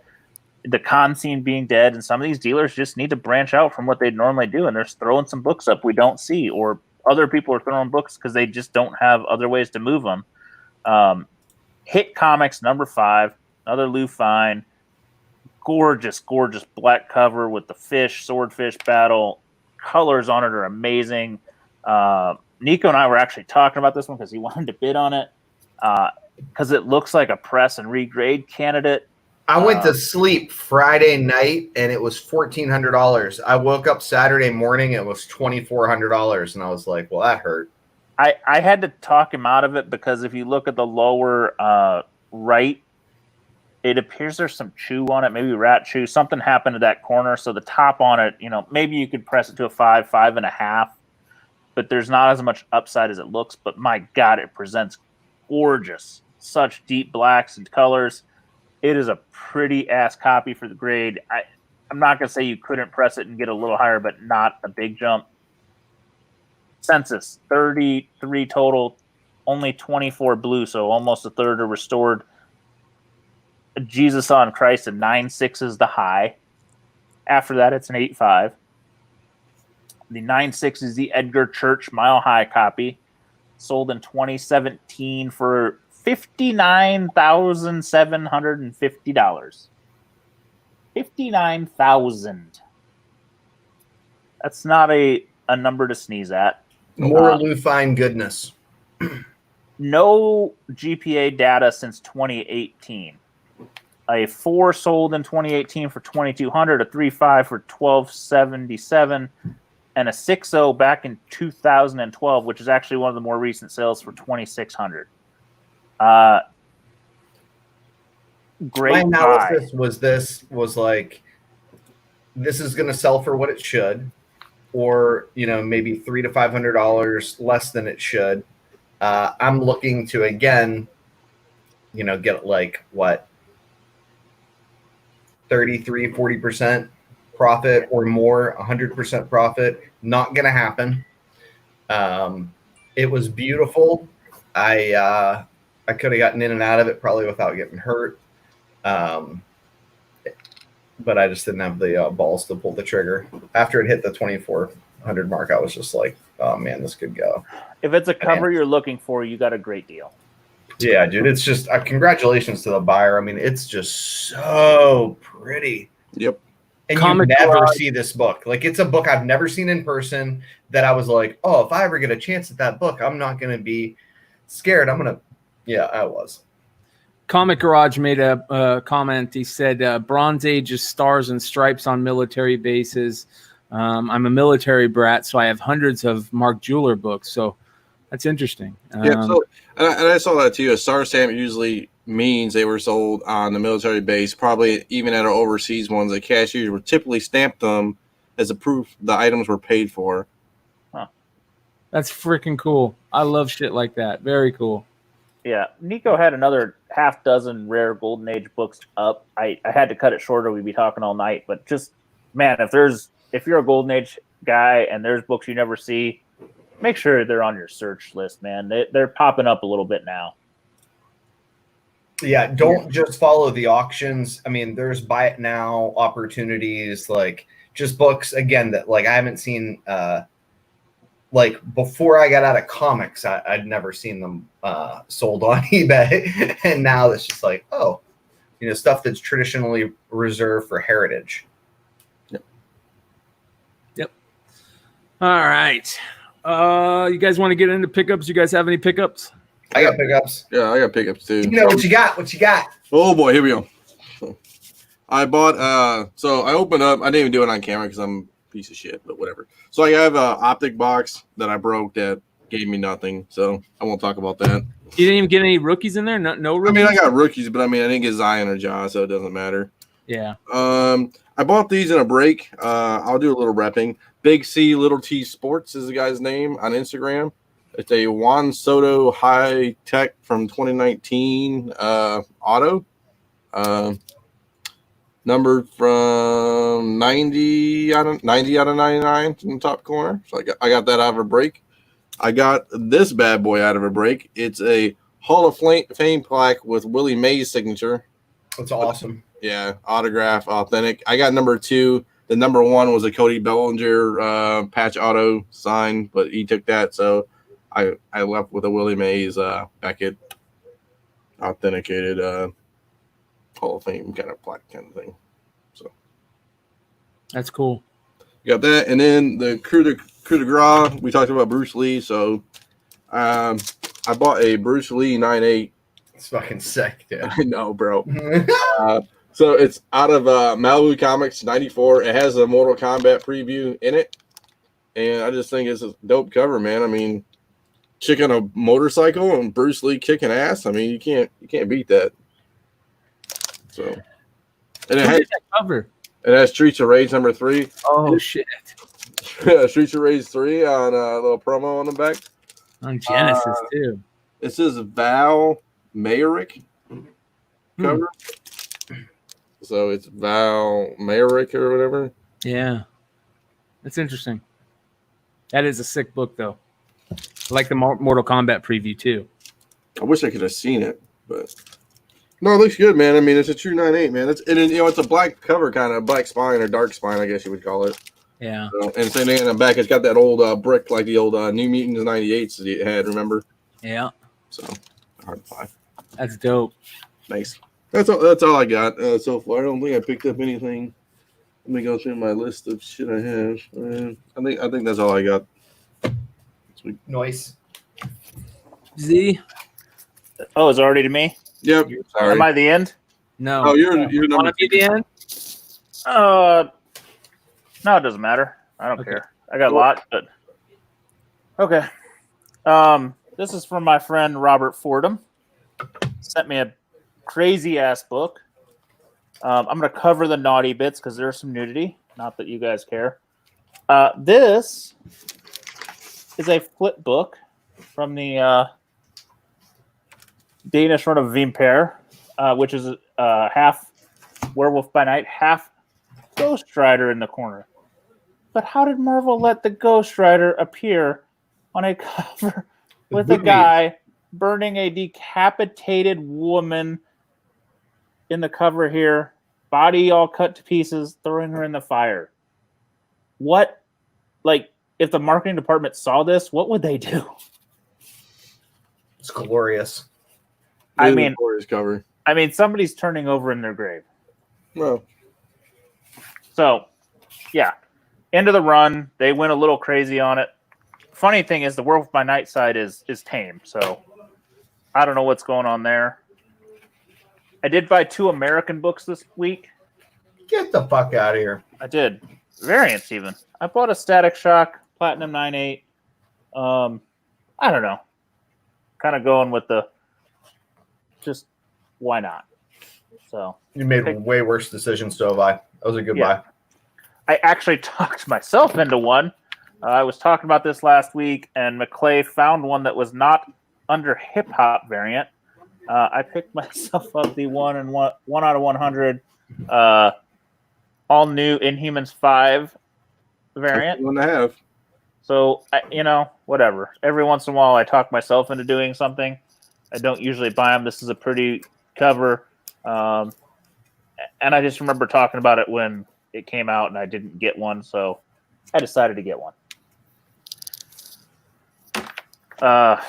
S3: the con scene being dead, and some of these dealers just need to branch out from what they normally do, and they're throwing some books up we don't see, or other people are throwing books because they just don't have other ways to move them. Hit Comics #5, another Lou Fine, gorgeous black cover with the swordfish battle. Colors on it are amazing. Nico and I were actually talking about this one because he wanted to bid on it because it looks like a press and regrade candidate.
S4: I went to sleep Friday night and it was $1,400. I woke up Saturday morning, it was $2,400, and I was like, well, that hurt.
S3: I had to talk him out of it because if you look at the lower right, it appears there's some chew on it, maybe rat chew. Something happened to that corner, so the top on it, maybe you could press it to a 5.5. But there's not as much upside as it looks. But my God, it presents gorgeous. Such deep blacks and colors. It is a pretty ass copy for the grade. I'm not going to say you couldn't press it and get a little higher, but not a big jump. Census, 33 total, only 24 blue, so almost a third are restored. Jesus on Christ, a 9.6 is the high. After that, it's an 8.5. The 9.6 is the Edgar Church Mile High copy, sold in 2017 for $59,750. $59,000. That's not a number to sneeze at.
S4: More Lou Fine goodness.
S3: No GPA data since 2018. A 4 sold in 2018 for $2,200, a 3.5 for $1,277. And a 6.0 back in 2012, which is actually one of the more recent sales, for $2,600. Great.
S4: My analysis was like, this is going to sell for what it should, or maybe $300 to $500 less than it should. I'm looking to again, get like what 33-40% profit or more, 100% profit. Not gonna happen. It was beautiful. I could have gotten in and out of it probably without getting hurt, but I just didn't have the balls to pull the trigger. After it hit the 2,400 mark, I was just like, oh man, this could go.
S3: If it's a cover you're looking for, you got a great deal.
S4: Yeah, dude, it's just congratulations to the buyer. I mean, it's just so pretty.
S2: Yep.
S4: And you never see this book. Like, it's a book I've never seen in person that I was like, oh, if I ever get a chance at that book, I'm not going to be scared. Yeah, I was.
S1: Comic Garage made a comment. He said, Bronze Age is stars and stripes on military bases. I'm a military brat, so I have hundreds of Mark Jeweler books. So that's interesting.
S2: Yeah, so, and I saw that too. A star stamp usually means they were sold on the military base, probably even at our overseas ones. The cashiers would typically stamp them as a proof the items were paid for.
S1: That's freaking cool. I love shit like that. Very cool.
S3: Yeah, Nico had another half dozen rare Golden Age books up. I had to cut it shorter. We'd be talking all night, but just man, if you're a Golden Age guy and there's books you never see, make sure they're on your search list, man. They're popping up a little bit now.
S4: Yeah, don't just follow the auctions. I mean, there's buy it now opportunities, like just books again that like I haven't seen. Like before I got out of comics, I'd never seen them sold on eBay, and now it's just like, oh, stuff that's traditionally reserved for heritage.
S1: Yep. All right. You guys want to get into pickups? You guys have any pickups?
S4: I got pickups.
S2: Yeah, I got pickups too.
S4: What you got? What you got?
S2: Oh boy, here we go. So, I bought. So I opened up. I didn't even do it on camera because I'm a piece of shit, but whatever. So I have an optic box that I broke that gave me nothing. So I won't talk about that.
S1: You didn't even get any rookies in there. No rookies.
S2: I mean, I got rookies, but I didn't get Zion or Ja, so it doesn't matter.
S1: Yeah.
S2: I bought these in a break. I'll do a little repping. Big C Little T Sports is the guy's name on Instagram. It's a Juan Soto High Tech from 2019 auto. Numbered from 90 out of 99 in the top corner. So I got that out of a break. I got this bad boy out of a break. It's a Hall of Fame plaque with Willie Mays' signature.
S4: That's awesome.
S2: Yeah, autograph, authentic. I got number 2. The number 1 was a Cody Bellinger patch auto sign, but he took that, so I left with a Willie Mays Beckett authenticated Hall of Fame kind of plaque kind of thing. So
S1: that's cool.
S2: You got that, and then the coup de grace. We talked about Bruce Lee, so I bought a Bruce Lee 9.8.
S4: It's fucking sick, dude.
S2: I know, bro. So it's out of Malibu Comics 94. It has a Mortal Kombat preview in it, and I just think it's a dope cover, man. I mean, chick on a motorcycle and Bruce Lee kicking ass. I mean, you can't beat that. So, and it has
S1: that cover.
S2: It has Streets of Rage number 3.
S1: Oh shit!
S2: Streets of Rage 3 on a little promo on the back.
S1: On Genesis too.
S2: It says Val Mayrick cover. So it's Val Mayrick or whatever.
S1: Yeah, that's interesting. That is a sick book, though. I like the Mortal Kombat preview too.
S2: I wish I could have seen it, but no, it looks good, man. I mean, it's a true 9.8, man. It's a black cover, kind of black spine or dark spine, I guess you would call it.
S1: Yeah.
S2: So, and same thing in the back. It's got that old brick, like the old New Mutants 98s that it had. Remember?
S1: Yeah.
S2: So hard to find.
S1: That's dope.
S2: Nice. That's all I got so far. I don't think I picked up anything. Let me go through my list of shit I have. I think that's all I got. Sweet.
S4: Nice.
S1: Z.
S3: Oh, it's already to me.
S2: Yep. Sorry.
S3: Am I the end?
S1: No.
S2: Oh, you're
S1: Want
S2: number
S1: to be the end?
S3: No, it doesn't matter. I don't care. I got a lot, but okay. This is from my friend Robert Fordham. Sent me a crazy ass book. I'm going to cover the naughty bits because there's some nudity. Not that you guys care. This is a flip book from the Danish run of Vimpere, which is half Werewolf by Night, half Ghost Rider in the corner. But how did Marvel let the Ghost Rider appear on a cover with a guy burning a decapitated woman in the cover here, body all cut to pieces, throwing her in the fire? What, like, if the marketing department saw this, what would they do?
S4: It's glorious.
S3: I mean,
S2: glorious cover.
S3: I mean, somebody's turning over in their grave.
S2: Well,
S3: so, yeah, end of the run. They went a little crazy on it. Funny thing is, the Werewolf by Night side is tame, so I don't know what's going on there. I did buy 2 American books this week.
S4: Get the fuck out of here.
S3: I did. Variants, even. I bought a Static Shock Platinum 9.8. I don't know. Kind of going with the just why not? So
S4: You made way worse decisions, so have I. That was a good buy.
S3: I actually talked myself into one. I was talking about this last week, and McClay found one that was not under hip hop variant. I picked myself up the one out of 100, all new Inhumans 5 variant.
S2: One to have.
S3: So whatever. Every once in a while, I talk myself into doing something. I don't usually buy them. This is a pretty cover, and I just remember talking about it when it came out, and I didn't get one, so I decided to get one. I'll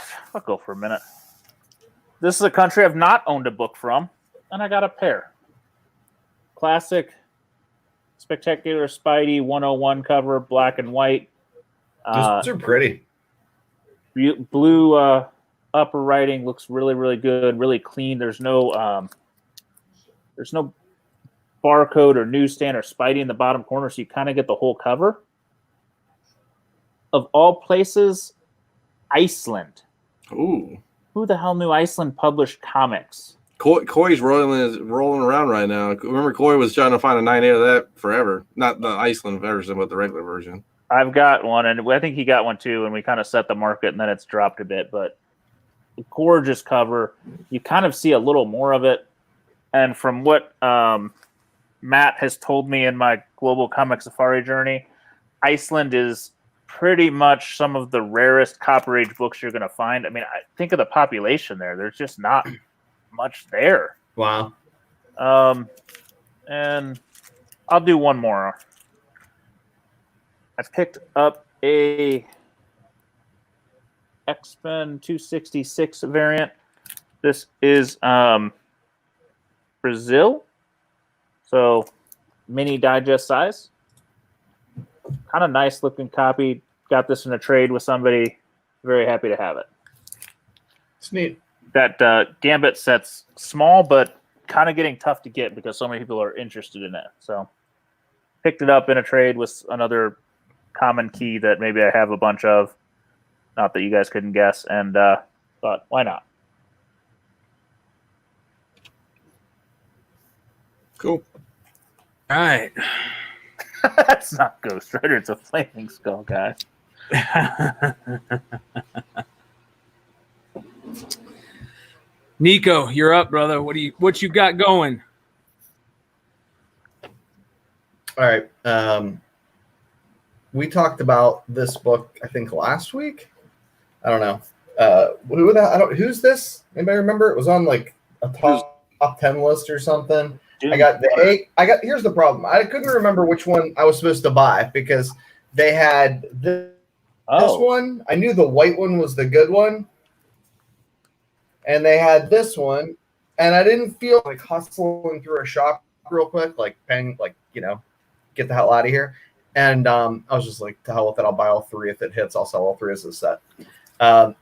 S3: go for a minute. This is a country I've not owned a book from, and I got a pair. Classic, spectacular Spidey 101 cover, black and white.
S4: Those are pretty.
S3: Blue upper writing looks really, really good, really clean. There's no barcode or newsstand or Spidey in the bottom corner, so you kind of get the whole cover. Of all places, Iceland.
S2: Ooh.
S3: Who the hell knew Iceland published comics?
S2: Coy's rolling around right now. Remember, Coy was trying to find a 9.8 of that forever. Not the Iceland version, but the regular version.
S3: I've got one, and I think he got one too, and we kind of set the market, and then it's dropped a bit. But gorgeous cover. You kind of see a little more of it. And from what Matt has told me in my Global Comic Safari journey, Iceland is pretty much some of the rarest Copper Age books you're going to find. I mean, I think of the population there. There's just not much there.
S4: Wow.
S3: And I'll do one more. I picked up a X-Men 266 variant. This is Brazil. So mini digest size. Kind of nice looking copy. Got this in a trade with somebody. Very happy to have it.
S4: It's neat.
S3: That Gambit set's small, but kind of getting tough to get because so many people are interested in it. So picked it up in a trade with another common key that maybe I have a bunch of. Not that you guys couldn't guess. And thought, why not?
S2: Cool.
S1: All right.
S3: That's not Ghost Rider. It's a Flaming Skull, guys.
S1: Nico, you're up, brother. What you got going?
S4: All right. We talked about this book, I think, last week. I don't know. Who's this? Anybody remember? It was on like a top 10 list or something.
S3: Dude.
S4: Here's the problem. I couldn't remember which one I was supposed to buy because they had this one. I knew the white one was the good one. And they had this one. And I didn't feel like hustling through a shop real quick, like paying, like, get the hell out of here. And I was just like, to hell with it. I'll buy all three. If it hits, I'll sell all three as a set.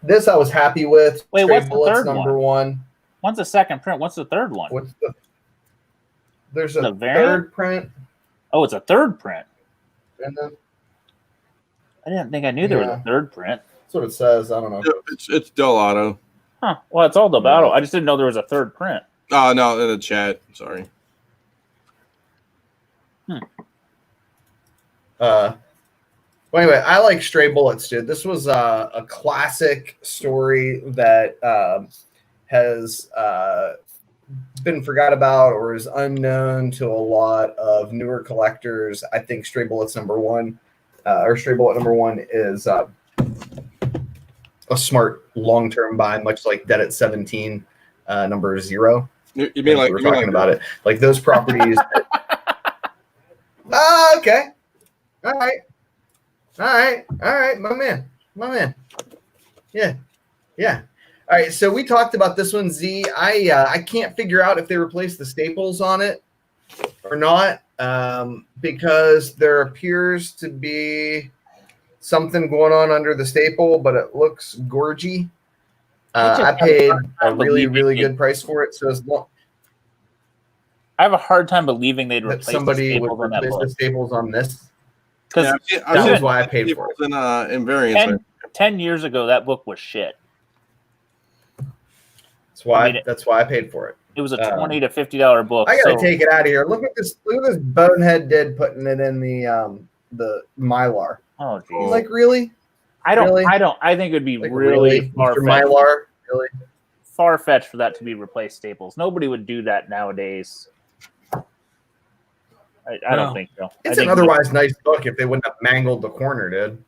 S4: This I was happy with.
S3: Wait, what's the third
S4: number one?
S3: What's the second print? What's the third one?
S4: There's a third print.
S3: Oh, it's a third print.
S4: And then,
S3: I didn't think I knew there was a third print.
S4: That's what it says. I don't know.
S2: It's Del Auto.
S3: Huh. Well, it's all the battle. I just didn't know there was a third print.
S2: Oh, no, in the chat. Sorry.
S4: Well, anyway, I like Stray Bullets, dude. This was a classic story that has been forgot about or is unknown to a lot of newer collectors. I think Stray Bullets number one is a smart long-term buy, much like Dead at 17 number 0.
S2: You mean like
S4: we're talking about it, like those properties. Okay. All right, my man. Yeah. All right, so we talked about this one, Z. I can't figure out if they replaced the staples on it or not, because there appears to be something going on under the staple, but it looks gorgy. I paid a really good price for it, so as long
S3: I have a hard time believing they'd replace
S4: somebody would replace the staples on this. Because this is why I paid for it.
S2: In variants.
S3: 10 years ago, that book was shit.
S4: That's why I paid for it.
S3: It was a $20 to $50 book.
S4: I gotta take it out of here. Look at this bonehead did putting it in the Mylar.
S3: Oh, geez.
S4: Like, really?
S3: I don't.
S4: Really?
S3: I think it would be
S4: Like,
S3: really
S4: Mr. Mylar? Really?
S3: far-fetched for that to be replaced staples. Nobody would do that nowadays. I don't think so.
S4: It's an otherwise nice book if they wouldn't have mangled the corner, dude.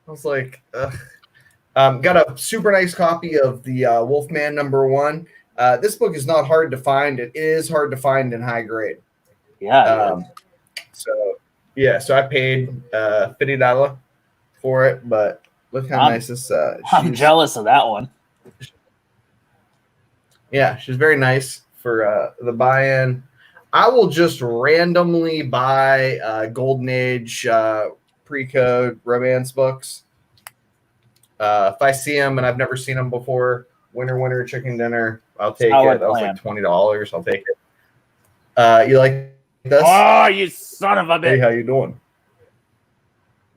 S4: I was like, ugh. Got a super nice copy of the Wolfman #1. This book is not hard to find. It is hard to find in high grade.
S3: Yeah.
S4: So I paid $50 for it, but look how nice this.
S3: I'm jealous of that one.
S4: Yeah, she's very nice for the buy-in. I will just randomly buy Golden Age pre-code romance books. If I see them and I've never seen them before, winner, chicken dinner, I'll take it. That was like $20. I'll take it. You like this?
S3: Oh, you son of a bitch!
S4: Hey, how you doing?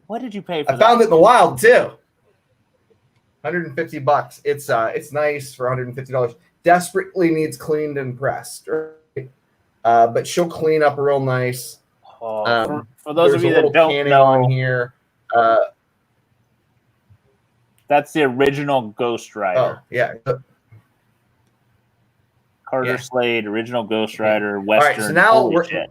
S3: What did you pay for?
S4: I found it in the wild too. $150. It's nice for $150. Desperately needs cleaned and pressed, right? But she'll clean up real nice.
S3: For those of you that don't know,
S4: on here.
S3: That's the original Ghost Rider.
S4: Oh, yeah.
S3: Carter Slade, original Ghost Rider, Western.
S4: All right, so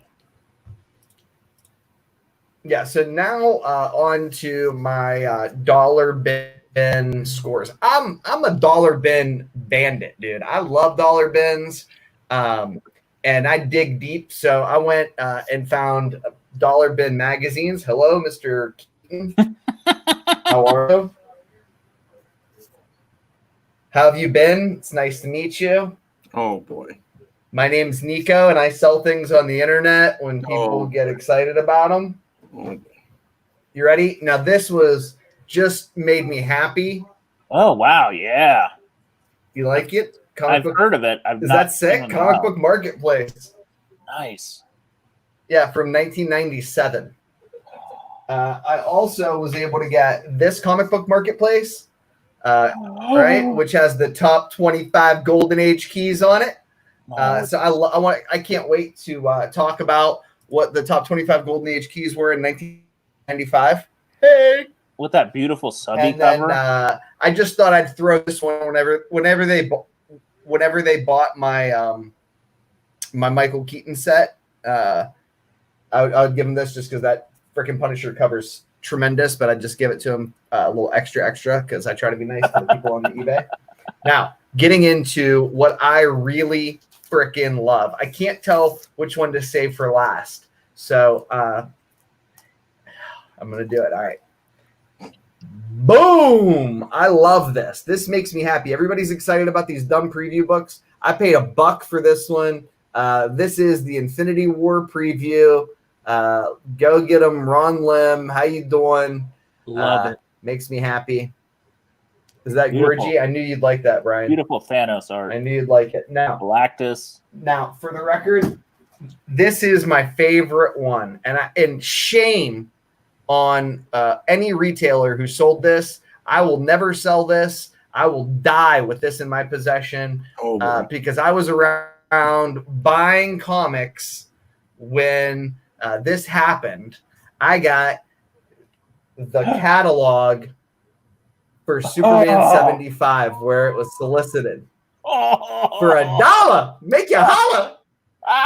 S4: now so now on to my dollar bin scores. I'm a dollar bin bandit, dude. I love dollar bins, and I dig deep. So I went and found dollar bin magazines. Hello, Mr. Keaton. How are you? How have you been? It's nice to meet you.
S2: Oh, boy.
S4: My name's Nico, and I sell things on the internet when people get excited about them.
S2: Oh.
S4: You ready? Now, this was just made me happy.
S3: Oh, wow. Yeah.
S4: You like it?
S3: I've heard of it.
S4: Is that sick? Comic Book Marketplace.
S3: Nice.
S4: Yeah, from 1997. I also was able to get this Comic Book Marketplace, right, which has the top 25 Golden Age keys on it. So I can't wait to talk about what the top 25 Golden Age keys were in 1995. Hey,
S3: with that beautiful subby cover.
S4: I just thought I'd throw this one whenever they bought my my Michael Keaton set. I would give him this just because that freaking Punisher cover's tremendous, but I'd just give it to him a little extra because I try to be nice to the people on the eBay. Now, getting into what I really freaking love. I can't tell which one to save for last. So I'm going to do it. All right. Boom! I love this. This makes me happy. Everybody's excited about these dumb preview books. I paid $1 for this one. This is the Infinity War preview. Go get them, Ron Lim. How you doing?
S1: Love it.
S4: Makes me happy. Is that
S3: Beautiful.
S4: gorgy? I knew you'd like that, Brian.
S3: Beautiful Thanos art.
S4: I knew you'd like it. Now,
S3: Galactus.
S4: Now, for the record, this is my favorite one, and shame on any retailer who sold this. I will never sell this. I will die with this in my possession because I was around buying comics when this happened. I got the catalog for Superman 75 where it was solicited for $1. Make you holla.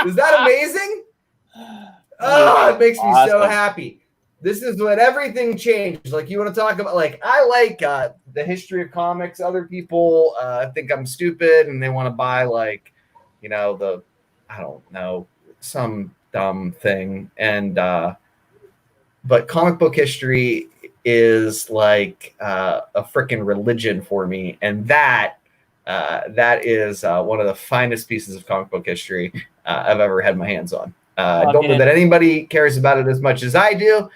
S4: Is that amazing? Oh, it makes me so happy. This is when everything changed. Like, you want to talk about, like, I like the history of comics. Other people think I'm stupid and they want to buy, like, you know, I don't know, some dumb thing. And but comic book history is like a freaking religion for me, and that is one of the finest pieces of comic book history I've ever had my hands on. I don't know that anybody cares about it as much as I do,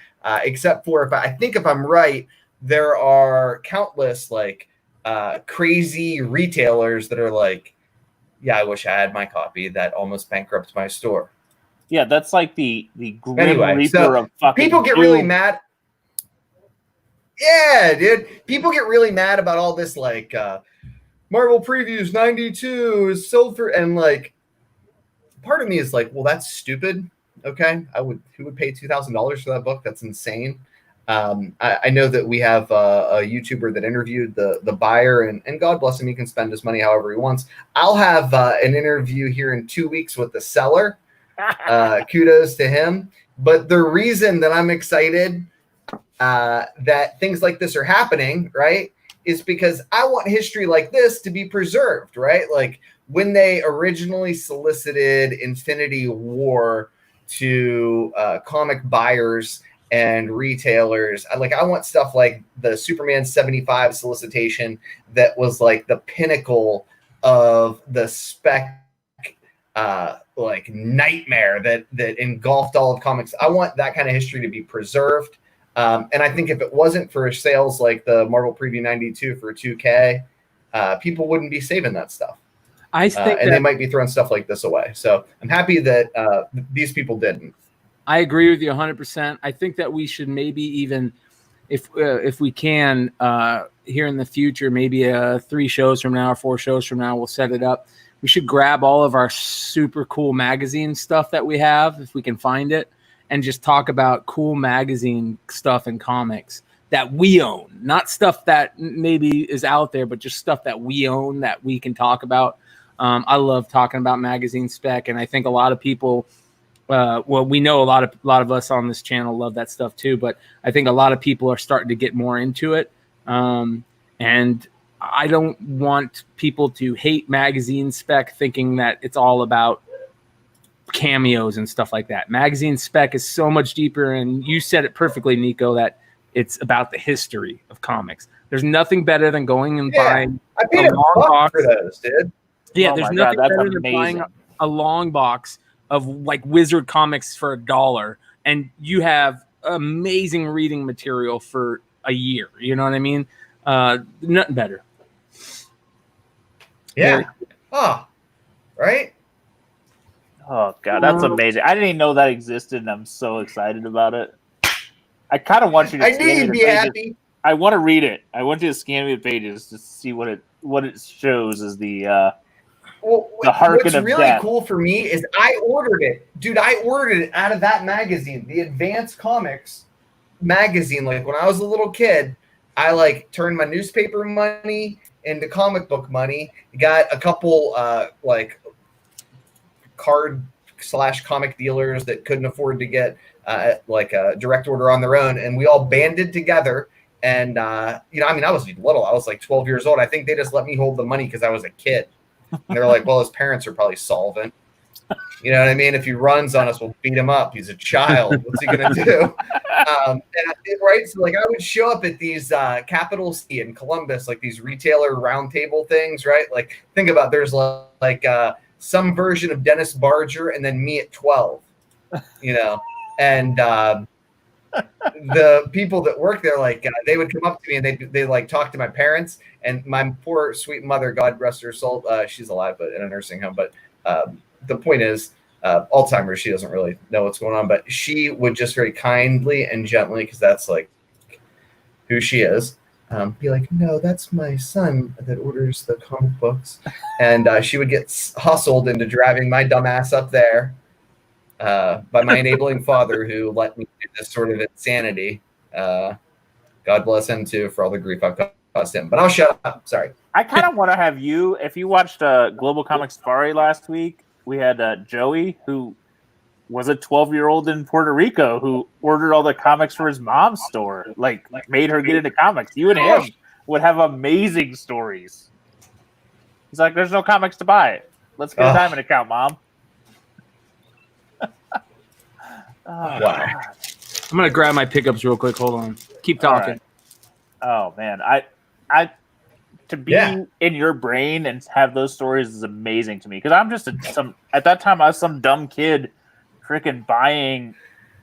S4: except for if I'm right, there are countless like crazy retailers that are like, yeah, I wish I had my copy. That almost bankrupts my store.
S3: Yeah, that's like the Grim Reaper of fucking
S4: people get really mad. Yeah, dude. People get really mad about all this, like, Marvel Previews 92 is sold for, and like, part of me is like, well, that's stupid. Okay, who would pay $2,000 for that book? That's insane. I know that we have a YouTuber that interviewed the buyer, and God bless him, he can spend his money however he wants. I'll have an interview here in 2 weeks with the seller. Kudos to him. But the reason that I'm excited that things like this are happening, right, is because I want history like this to be preserved, right? Like when they originally solicited Infinity War to comic buyers and retailers, I want stuff like the Superman 75 solicitation that was like the pinnacle of the spec like nightmare that engulfed all of comics. I want that kind of history to be preserved. And I think if it wasn't for sales like the Marvel Preview 92 for 2K, people wouldn't be saving that stuff.
S1: I think
S4: and they might be throwing stuff like this away. So I'm happy that these people didn't.
S1: I agree with you 100%. I think that we should maybe even, if we can, here in the future, maybe 3 shows from now or 4 shows from now, we'll set it up. We should grab all of our super cool magazine stuff that we have, if we can find it, and just talk about cool magazine stuff and comics that we own, not stuff that maybe is out there, but just stuff that we own that we can talk about. I love talking about magazine spec, and I think a lot of people, well, we know a lot of us on this channel love that stuff too, but I think a lot of people are starting to get more into it. And I don't want people to hate magazine spec thinking that it's all about cameos and stuff like that. Magazine spec is so much deeper, and you said it perfectly, Nico, that it's about the history of comics. There's nothing better than going and buying
S4: I paid a long box for those, dude.
S1: Yeah, there's nothing better than buying a long box of like Wizard comics for $1, and you have amazing reading material for a year. You know what I mean? Nothing better.
S4: Yeah. Oh, right.
S3: Oh God, that's amazing! I didn't even know that existed, and I'm so excited about it. I kind of want you to.
S4: I knew you'd be happy.
S3: I want to read it. I want you to scan me the pages to see what it shows as the Harken
S4: what's
S3: of
S4: really
S3: Death.
S4: cool for me is I ordered it, dude. I ordered it out of that magazine, the Advanced Comics magazine. Like when I was a little kid, I like turned my newspaper money into comic book money. Got a couple like card/comic dealers that couldn't afford to get like a direct order on their own, and we all banded together. And I was little. I was like 12 years old. I think they just let me hold the money because I was a kid. And they're like, well, his parents are probably solvent. You know what I mean? If he runs on us, we'll beat him up. He's a child. What's he gonna do? Right? So like I would show up at these Capital C in Columbus, like these retailer roundtable things, right? Like think about there's like some version of Dennis Barger and then me at 12, and the people that work there, like they would come up to me and they like talk to my parents, and my poor sweet mother, God rest her soul, she's alive but in a nursing home. But the point is, Alzheimer's, she doesn't really know what's going on, but she would just very kindly and gently, because that's like who she is, be like, no, that's my son that orders the comic books. And she would get hustled into driving my dumb ass up there by my enabling father, who let me do this sort of insanity. God bless him too for all the grief I've caused him. But I'll shut up. Sorry.
S3: I kind of want to have you, if you watched Global Comic Safari last week, we had Joey, who was a 12-year-old in Puerto Rico who ordered all the comics for his mom's store, like made her get into comics. You and him would have amazing stories. He's like, there's no comics to buy. Let's get a diamond account, Mom.
S4: Wow.
S3: God.
S1: I'm gonna grab my pickups real quick. Hold on. Keep talking.
S3: Right. Oh man, I to be in your brain and have those stories is amazing to me, because I'm just at that time I was some dumb kid freaking buying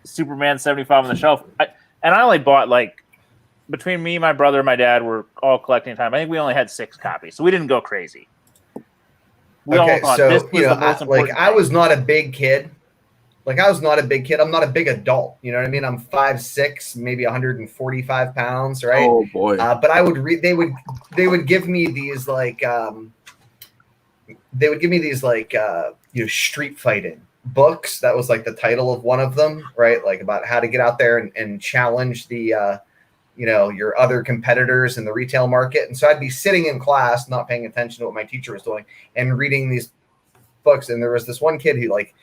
S3: Superman 75 on the shelf. I only bought, like, between me, my brother, and my dad were all collecting time. I think we only had 6 copies, so we didn't go crazy. We all thought this was the most important
S4: I was not a big kid. Like, I was not a big kid. I'm not a big adult. You know what I mean? I'm 5'6", maybe 145 pounds, right?
S2: Oh boy.
S4: But I would read. They would give me these like street fighting books. That was like the title of one of them, right? Like about how to get out there and challenge the your other competitors in the retail market. And so I'd be sitting in class, not paying attention to what my teacher was doing, and reading these books. And there was this one kid who, like,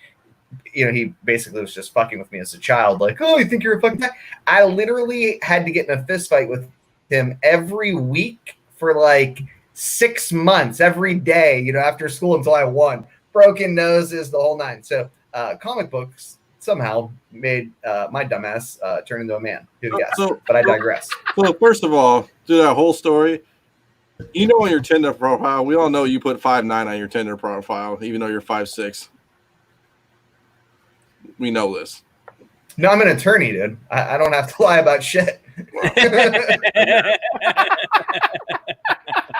S4: he basically was just fucking with me as a child. Like, oh, you think you're a fucking guy? I literally had to get in a fist fight with him every week for like 6 months, every day, after school until I won. Broken noses, the whole nine. So comic books somehow made my dumbass turn into a man. Who'd guess? But I digress.
S2: So first of all, through that whole story, on your Tinder profile, we all know you put 5'9" on your Tinder profile, even though you're 5'6". We know this.
S4: No, I'm an attorney, dude. I don't have to lie about shit.
S2: That's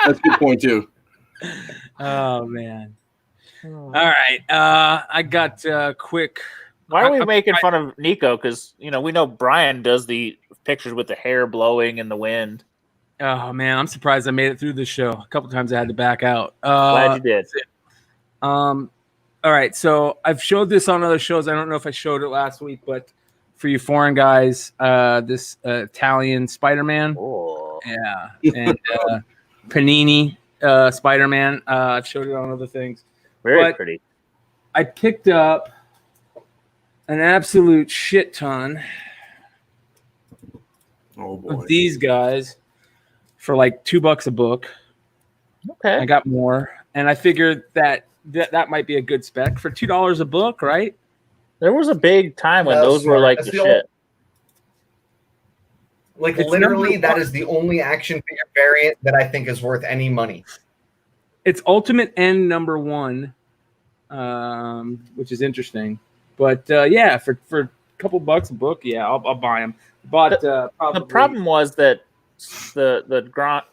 S2: a good point too.
S1: Oh man. All right. I got quick.
S3: Why are we making fun of Nico? Because we know Bryan does the pictures with the hair blowing in the wind.
S1: Oh man, I'm surprised I made it through the show. A couple times I had to back out.
S3: Glad you did.
S1: All right, so I've showed this on other shows. I don't know if I showed it last week, but for you foreign guys, this Italian Spider-Man.
S3: Oh.
S1: Yeah, and Panini Spider-Man. I've showed it on other things.
S3: Very pretty.
S1: I picked up an absolute shit ton of these guys for like $2 a book.
S3: Okay.
S1: I got more, and I figured that might be a good spec for $2 a book, right?
S3: There was a big time when those were like the shit.
S4: Like, literally, that is the only action figure variant that I think is worth any money.
S1: It's Ultimate End #1, which is interesting. But yeah, for a couple bucks a book, yeah, I'll buy them. But
S3: the problem was that the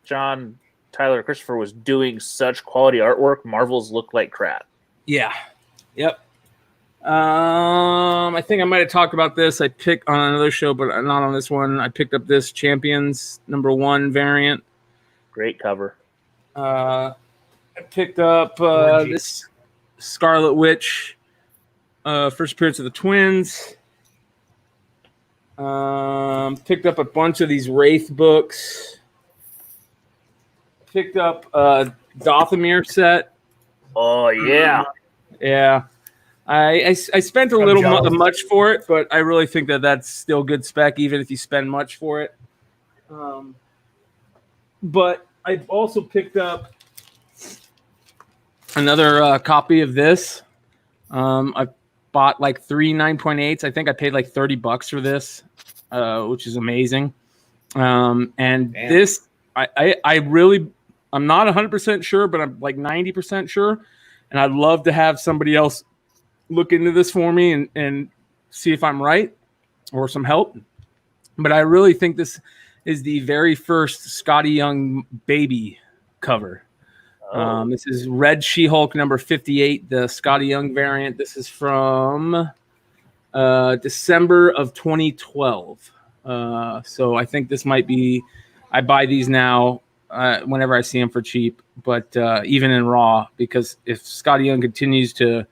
S3: John Tyler Christopher was doing such quality artwork. Marvel's looked like crap.
S1: Yeah. Yep. I think I might have talked about this. I picked on another show, but not on this one. I picked up this Champions #1 variant.
S3: Great cover.
S1: I picked up this Scarlet Witch, first appearance of the twins. Picked up a bunch of these Wraith books. Picked up a Dothamir set.
S3: Oh yeah,
S1: yeah. I spent a little much for it, but I really think that that's still good spec, even if you spend much for it. But I also picked up another copy of this. I bought like 3 9.8s. I think I paid like $30 for this, which is amazing. And this, I'm not 100% sure, but I'm like 90% sure. And I'd love to have somebody else look into this for me and see if I'm right or some help. But I really think this is the very first Scotty Young baby cover. This is Red She-Hulk #58, the Scotty Young variant. This is from December of 2012. So I think this might be, I buy these now whenever I see them for cheap, but even in raw, because if Scotty Young continues to,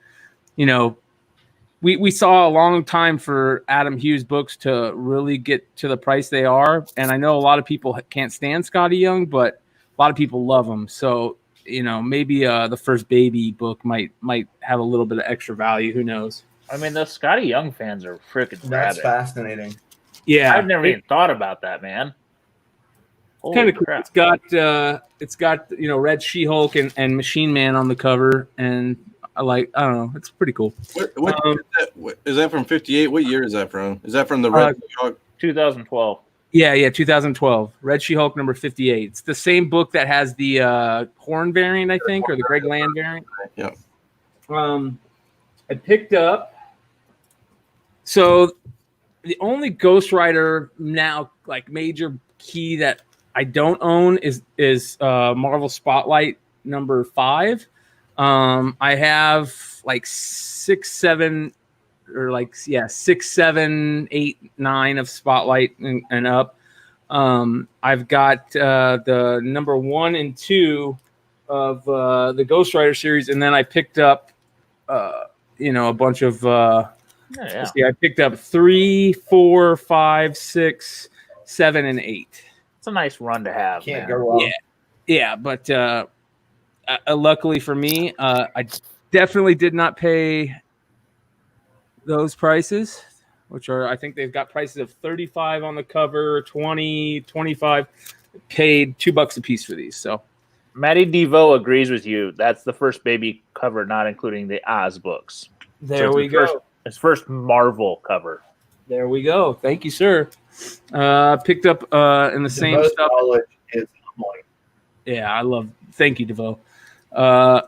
S1: we saw a long time for Adam Hughes books to really get to the price they are. And I know a lot of people can't stand Scotty Young, but a lot of people love him. So, maybe the first baby book might have a little bit of extra value. Who knows?
S3: I mean, the Scotty Young fans are freaking
S4: That's
S3: rabid.
S4: fascinating.
S1: Yeah.
S3: I've never even thought about that, man.
S1: It's kind of cool. It's got Red She-Hulk and Machine Man on the cover, and I don't know, it's pretty cool.
S2: What is that from 58? What year is that from? Is that from the Red She-Hulk?
S3: 2012.
S1: Yeah, 2012. Red She-Hulk #58. It's the same book that has the Horn variant, I think, or the Greg Land variant.
S2: Yeah.
S1: I picked up. So the only Ghost Rider now, like major key that I don't own is Marvel Spotlight #5. I have like 6, 7 or like 6, 7, 8, 9 of Spotlight and up. I've got the number 1 and 2 of the Ghost Rider series, and then I picked up a bunch of let's see, I picked up 3, 4, 5, 6, 7, and 8.
S3: It's a nice run to have.
S4: Can't
S3: man.
S4: go wrong.
S1: Yeah, but luckily for me, I definitely did not pay those prices, which are, I think they've got prices of $35 on the cover, 20, 25. Paid $2 a piece for these. So
S3: Matty DeVoe agrees with you. That's the first baby cover, not including the Oz books.
S1: there we go.
S3: His first Marvel cover.
S1: There we go. Thank you, sir. Picked up in the same
S4: most
S1: stuff.
S4: knowledge is humbling.
S1: Yeah, thank you, DeVoe.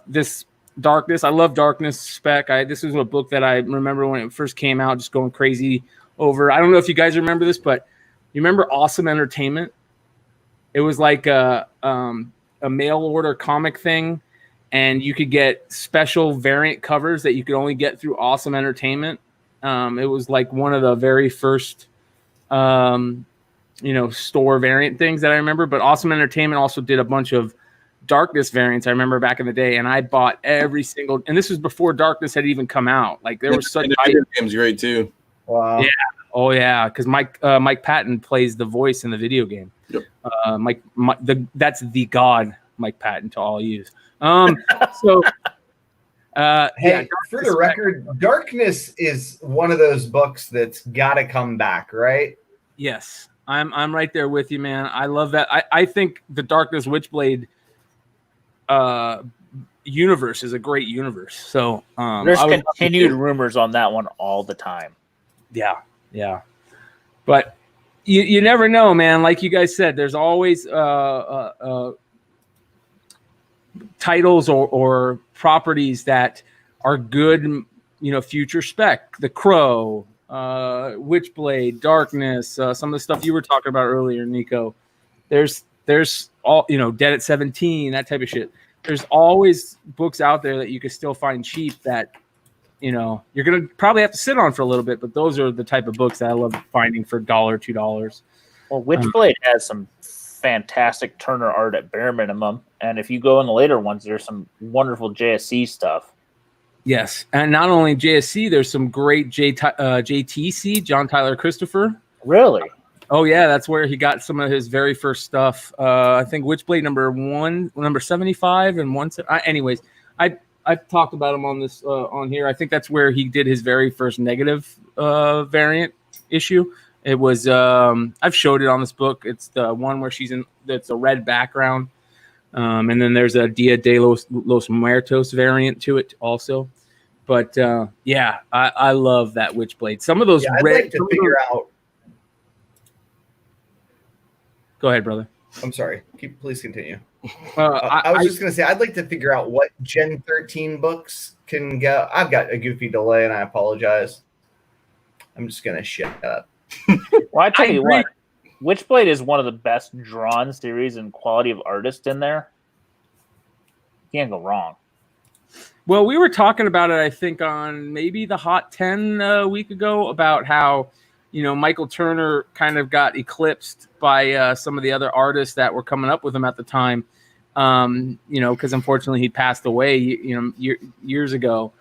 S1: This Darkness, I love Darkness spec. This was a book that I remember when it first came out, just going crazy over. I don't know if you guys remember this, but you remember Awesome Entertainment? It was like a mail order comic thing, and you could get special variant covers that you could only get through Awesome Entertainment. It was like one of the very first, store variant things that I remember. But Awesome Entertainment also did a bunch of Darkness variants. I remember back in the day, and I bought every single. And this was before Darkness had even come out. Like there was such.
S2: The video game's great too.
S4: Wow.
S1: Yeah. Oh yeah, because Mike Patton plays the voice in the video game.
S2: Yep.
S1: That's the god Mike Patton to all use.
S4: Hey,
S1: Yeah,
S4: for the record, Darkness is one of those books that's got to come back, right?
S1: Yes, I'm right there with you, man. I love that. I think the Darkness Witchblade universe is a great universe. So
S3: There's continued rumors on that one all the time.
S1: Yeah. But you never know, man. Like you guys said, there's always titles or properties that are good, future spec. The Crow, Witchblade, Darkness, some of the stuff you were talking about earlier, Nico. There's all, Dead at 17, that type of shit. There's always books out there that you can still find cheap that, you're going to probably have to sit on for a little bit, but those are the type of books that I love finding for $1, $2.
S3: Well, Witchblade has some fantastic Turner art at bare minimum. And if you go in the later ones, there's some wonderful JSC stuff.
S1: Yes. And not only JSC, there's some great JTC, John Tyler Christopher.
S3: Really?
S1: Oh, yeah. That's where he got some of his very first stuff. I think Witchblade number 75 and one. Anyways, I've talked about him on this on here. I think that's where he did his very first negative variant issue. It was I've showed it on this book. It's the one where that's a red background, and then there's a Dia de los Muertos variant to it also. But I love that Witchblade. Some of those
S4: I'd like to figure out.
S1: Go ahead, brother.
S4: I'm sorry. Please continue.
S1: I
S4: was just going to say, I'd like to figure out what Gen 13 books can go. I've got a goofy delay, and I apologize. I'm just going to shut up.
S3: Well, I tell you what, Witchblade is one of the best drawn series and quality of artist in there. Can't go wrong.
S1: Well, we were talking about it, I think, on maybe the Hot 10 a week ago about how, Michael Turner kind of got eclipsed by some of the other artists that were coming up with him at the time, because unfortunately he passed away, years ago.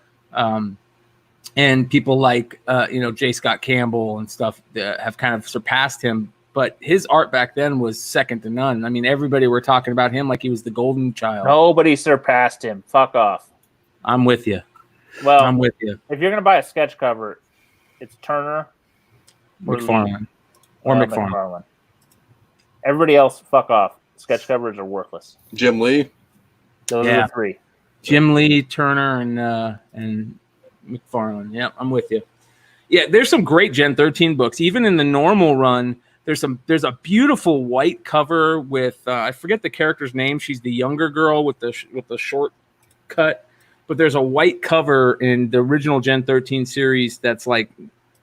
S1: And people like, J. Scott Campbell and stuff have kind of surpassed him. But his art back then was second to none. I mean, everybody were talking about him like he was the golden child.
S3: Nobody surpassed him. Fuck off.
S1: I'm with you.
S3: Well,
S1: I'm with you.
S3: If you're going to buy a sketch cover, it's Turner.
S1: McFarlane. Or McFarlane.
S3: Everybody else, fuck off. Sketch covers are worthless.
S2: Jim Lee.
S3: Those are the three.
S1: Jim Lee, Turner, and McFarlane. Yeah, I'm with you. Yeah, there's some great Gen 13 books. Even in the normal run, there's a beautiful white cover with I forget the character's name. She's the younger girl with the short cut. But there's a white cover in the original Gen 13 series that's like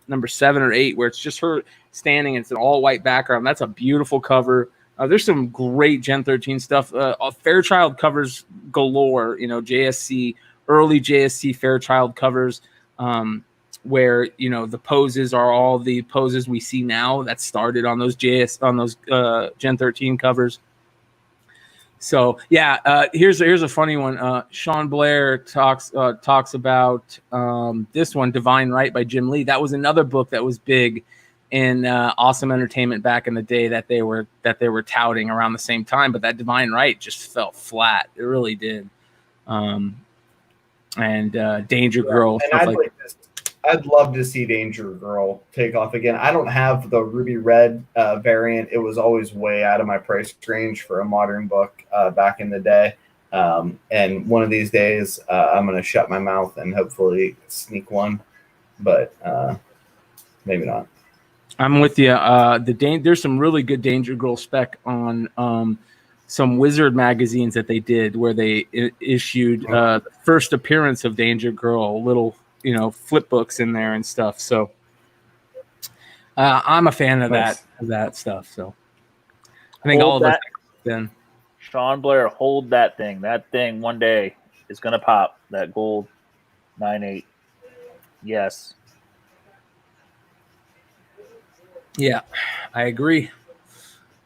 S1: number 7 or 8, where it's just her standing and it's an all white background. That's a beautiful cover. There's some great Gen 13 stuff. Fairchild covers galore, JSC, early JSC Fairchild covers. where the poses are all the poses we see now that started on those Gen 13 covers. So yeah, here's a funny one. Sean Blair talks about this one, Divine Right by Jim Lee. That was another book that was big in Awesome Entertainment back in the day that they were touting around the same time, but that Divine Right just fell flat. It really did. And Danger Girl.
S4: And I'd love to see Danger Girl take off again. I don't have the Ruby Red variant. It was always way out of my price range for a modern book back in the day. And one of these days, I'm going to shut my mouth and hopefully sneak one, but maybe not.
S1: I'm with you. There's some really good Danger Girl spec on some Wizard magazines that they did where they issued the first appearance of Danger Girl, little flip books in there and stuff. So I'm a fan of that stuff. So I think all of us then.
S3: Sean Blair, hold that thing. That thing one day is gonna pop. That gold 9.8. Yes.
S1: Yeah, I agree.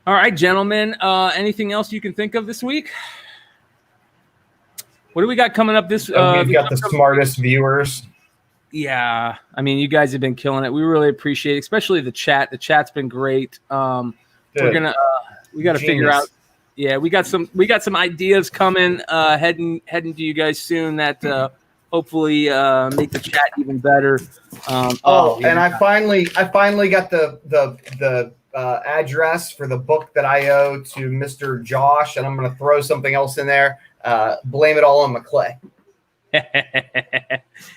S1: All right, gentlemen. Anything else you can think of this week? What do we got coming up this?
S4: We've got the smartest viewers.
S1: Yeah, I mean, you guys have been killing it. We really appreciate it, especially the chat. The chat's been great. We got to figure out. Yeah, we got some ideas coming. Heading to you guys soon that hopefully make the chat even better.
S4: And I finally got the address for the book that I owe to Mr. Josh, and I'm going to throw something else in there. Blame it all on McClay.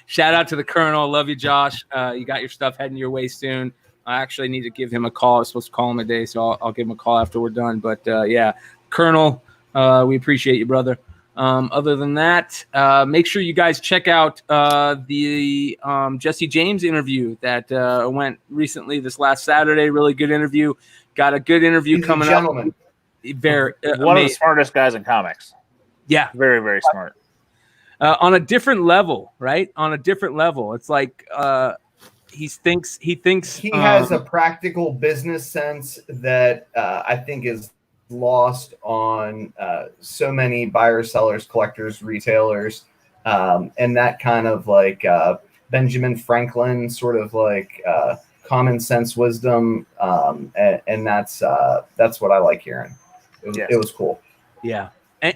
S1: Shout out to the Colonel. Love you, Josh. You got your stuff heading your way soon. I actually need to give him a call. I was supposed to call him a day, so I'll give him a call after we're done. But yeah, Colonel, we appreciate you, brother. Other than that, make sure you guys check out the Jesse James interview that went recently this last Saturday. Really good interview. Got a good interview coming up. Very
S3: one of the smartest guys in comics.
S1: Yeah,
S3: very, very smart.
S1: On a different level, right? On a different level. It's like he thinks
S4: he has a practical business sense that I think is lost on so many buyers, sellers, collectors, retailers, and that kind of like Benjamin Franklin sort of like common sense wisdom, and that's what I like hearing. It was cool.
S1: Yeah.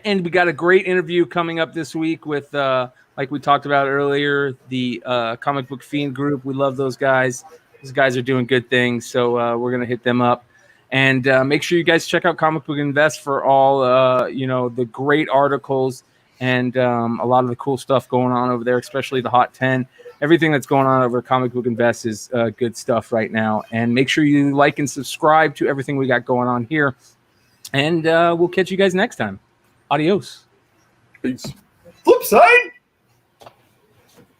S1: And we got a great interview coming up this week with, like we talked about earlier, the Comic Book Fiend group. We love those guys. Those guys are doing good things, so we're going to hit them up. And make sure you guys check out Comic Book Invest for all, the great articles and a lot of the cool stuff going on over there, especially the Hot 10. Everything that's going on over Comic Book Invest is good stuff right now. And make sure you like and subscribe to everything we got going on here. And we'll catch you guys next time. Adios.
S2: Peace.
S4: Flipside.